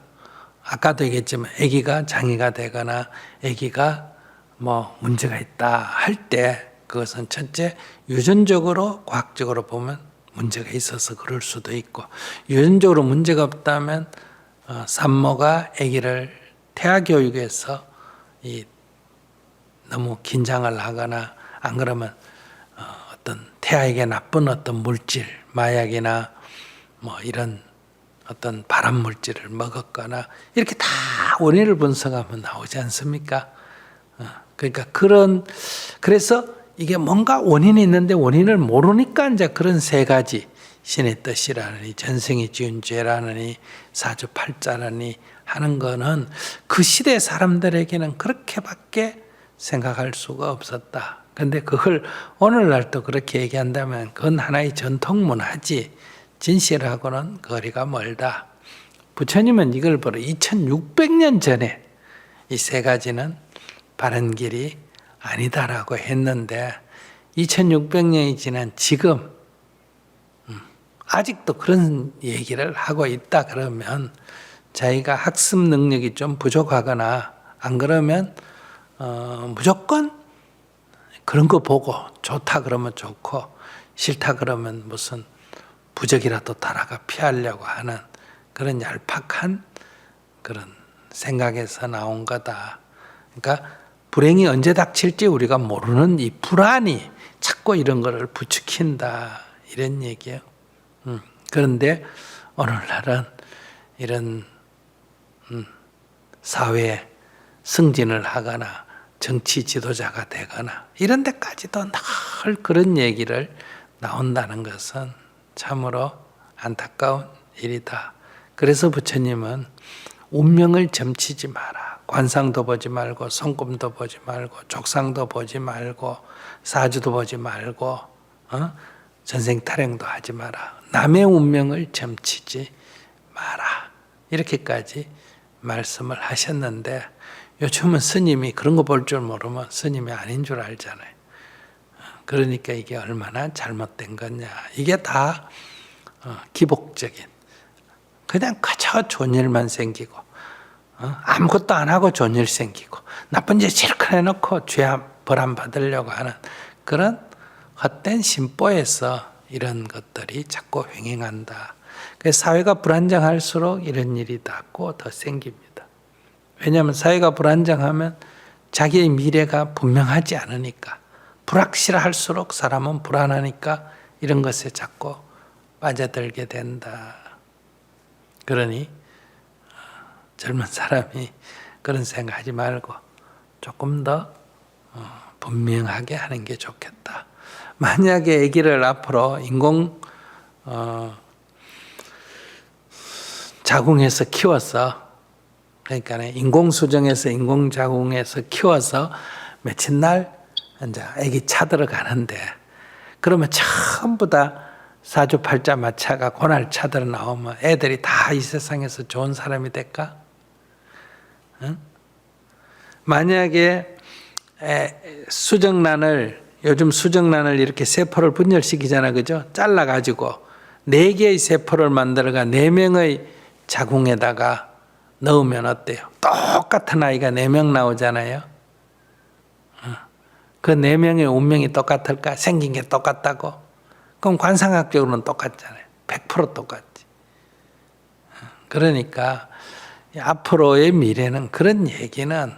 아까도 얘기했지만 아기가 장애가 되거나 아기가 뭐 문제가 있다 할 때 그것은 첫째 유전적으로 과학적으로 보면 문제가 있어서 그럴 수도 있고 유전적으로 문제가 없다면 산모가 아기를 태아교육에서 너무 긴장을 하거나 안 그러면 어떤 태아에게 나쁜 어떤 물질, 마약이나 뭐 이런 어떤 발암 물질을 먹었거나 이렇게 다 원인을 분석하면 나오지 않습니까? 그러니까 그래서 이게 뭔가 원인이 있는데 원인을 모르니까 이제 그런 세 가지 신의 뜻이라느니 전생에 지은 죄라느니 사주팔자라니 하는 거는 그 시대 사람들에게는 그렇게밖에 생각할 수가 없었다. 근데 그걸 오늘날도 그렇게 얘기한다면 그건 하나의 전통 문화지 진실하고는 거리가 멀다. 부처님은 이걸 보러 2600년 전에 이 세 가지는 바른 길이 아니다라고 했는데 2600년이 지난 지금 아직도 그런 얘기를 하고 있다 그러면 자기가 학습 능력이 좀 부족하거나 안 그러면 무조건 그런 거 보고 좋다 그러면 좋고 싫다 그러면 무슨 부적이라도 달아가 피하려고 하는 그런 얄팍한 그런 생각에서 나온 거다. 그러니까 불행이 언제 닥칠지 우리가 모르는 이 불안이 자꾸 이런 거를 부추긴다. 이런 얘기예요. 그런데 오늘날은 이런 사회 승진을 하거나 정치 지도자가 되거나 이런 데까지도 늘 그런 얘기를 나온다는 것은 참으로 안타까운 일이다. 그래서 부처님은 운명을 점치지 마라. 관상도 보지 말고 손금도 보지 말고 족상도 보지 말고 사주도 보지 말고 전생타령도 하지 마라. 남의 운명을 점치지 마라. 이렇게까지 말씀을 하셨는데 요즘은 스님이 그런 거 볼 줄 모르면 스님이 아닌 줄 알잖아요. 그러니까 이게 얼마나 잘못된 거냐. 이게 다 기복적인 그냥 그저 좋은 일만 생기고 아무것도 안 하고 좋은 일 생기고 나쁜 짓 실컷 해놓고 죄 벌 안 받으려고 하는 그런 헛된 심보에서 이런 것들이 자꾸 횡행한다. 그래서 사회가 불안정할수록 이런 일이 자꾸 더 생깁니다. 왜냐하면 사회가 불안정하면 자기의 미래가 분명하지 않으니까 불확실할수록 사람은 불안하니까 이런 것에 자꾸 빠져들게 된다. 그러니 젊은 사람이 그런 생각하지 말고 조금 더 분명하게 하는 게 좋겠다. 만약에 아기를 앞으로 인공 자궁에서 키워서 그러니까 인공수정에서 인공자궁에서 키워서 며칠 날 이제 아기 찾으러 가는데 그러면 전부 다 사주팔자 마차가 고날 찾으러 나오면 애들이 다 이 세상에서 좋은 사람이 될까? 응? 만약에 요즘 수정란을 이렇게 세포를 분열시키잖아, 그죠? 잘라가지고 4개의 세포를 만들어가 4명의 자궁에다가 넣으면 어때요? 똑같은 아이가 4명 나오잖아요. 그 4명의 운명이 똑같을까? 생긴 게 똑같다고? 그럼 관상학적으로는 똑같잖아요. 100% 똑같지. 그러니까 앞으로의 미래는 그런 얘기는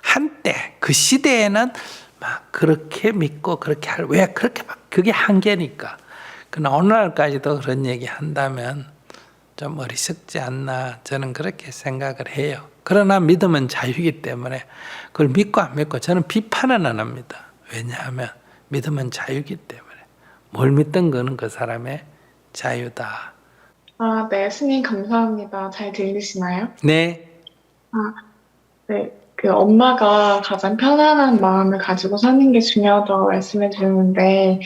한때 그 시대에는 막 그렇게 믿고 그렇게 왜 그렇게 막 그게 한계니까. 그러나 오늘날까지도 그런 얘기 한다면 좀 어리석지 않나 저는 그렇게 생각을 해요. 그러나 믿음은 자유이기 때문에 그걸 믿고 안 믿고 저는 비판은 안 합니다. 왜냐하면 믿음은 자유이기 때문에 뭘 믿든 그는 그 사람의 자유다. 네, 스님 감사합니다. 잘 들리시나요? 네. 네, 그 엄마가 가장 편안한 마음을 가지고 사는 게 중요하다고 말씀해 주는데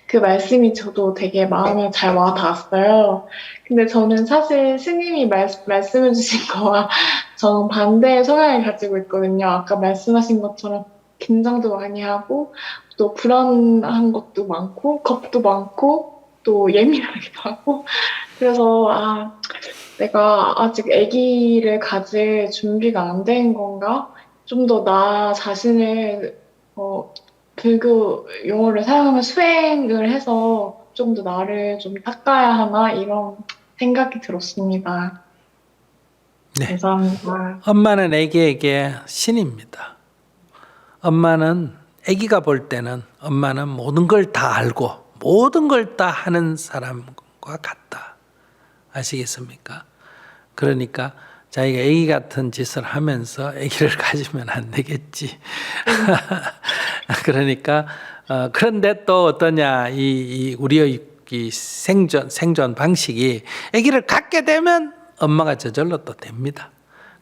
그 말씀이 저도 되게 마음에 잘 와 닿았어요. 근데 저는 사실 스님이 말씀해 주신 거와 저는 반대의 성향을 가지고 있거든요. 아까 말씀하신 것처럼 긴장도 많이 하고 또 불안한 것도 많고 겁도 많고 또 예민하기도 하고 그래서 내가 아직 아기를 가질 준비가 안 된 건가? 좀 더 나 자신을 불교 용어를 사용하면 수행을 해서 좀 더 나를 좀 닦아야 하나 이런 생각이 들었습니다. 네. 감사합니다. 엄마는 아기에게 신입니다. 엄마는 아기가 볼 때는 엄마는 모든 걸 다 알고 모든 걸 다 하는 사람과 같다. 아시겠습니까? 그러니까 자기가 아기 같은 짓을 하면서 아기를 가지면 안 되겠지. 그러니까 그런데 또 어떠냐 우리의 이 생존 방식이 아기를 갖게 되면 엄마가 저절로 또 됩니다.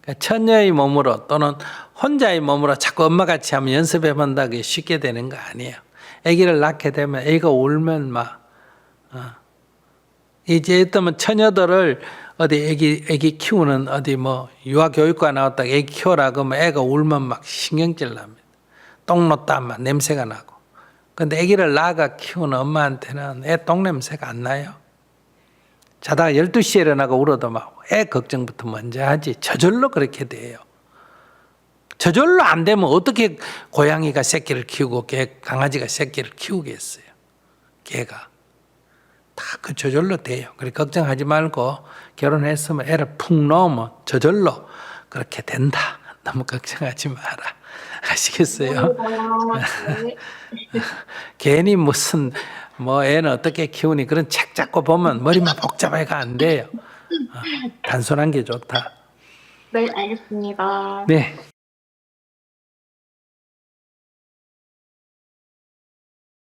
그러니까 처녀의 몸으로 또는 혼자의 몸으로 자꾸 엄마 같이 하면 연습해 본다고 쉽게 되는 거 아니에요. 아기를 낳게 되면 아기가 울면 막 이제 어떤 처녀들을 어디 애기 키우는 어디 뭐 유아교육과 나왔다가 애기 키워라 그러면 애가 울면 막 신경질 납니다. 똥 놓다 막 냄새가 나고. 근데 애기를 낳아가 키우는 엄마한테는 애 똥 냄새가 안 나요. 자다가 12시에 일어나고 울어도 막 애 걱정부터 먼저 하지. 저절로 그렇게 돼요. 저절로 안 되면 어떻게 고양이가 새끼를 키우고 강아지가 새끼를 키우겠어요. 개가. 다 그 저절로 돼요. 그래 걱정하지 말고 결혼했으면 애를 푹 넣으면 저절로 그렇게 된다. 너무 걱정하지 마라. 아시겠어요? 네. 괜히 무슨 뭐 애는 어떻게 키우니 그런 책 잡고 보면 머리만 복잡해가 안 돼요. 단순한 게 좋다. 네, 알겠습니다. 네.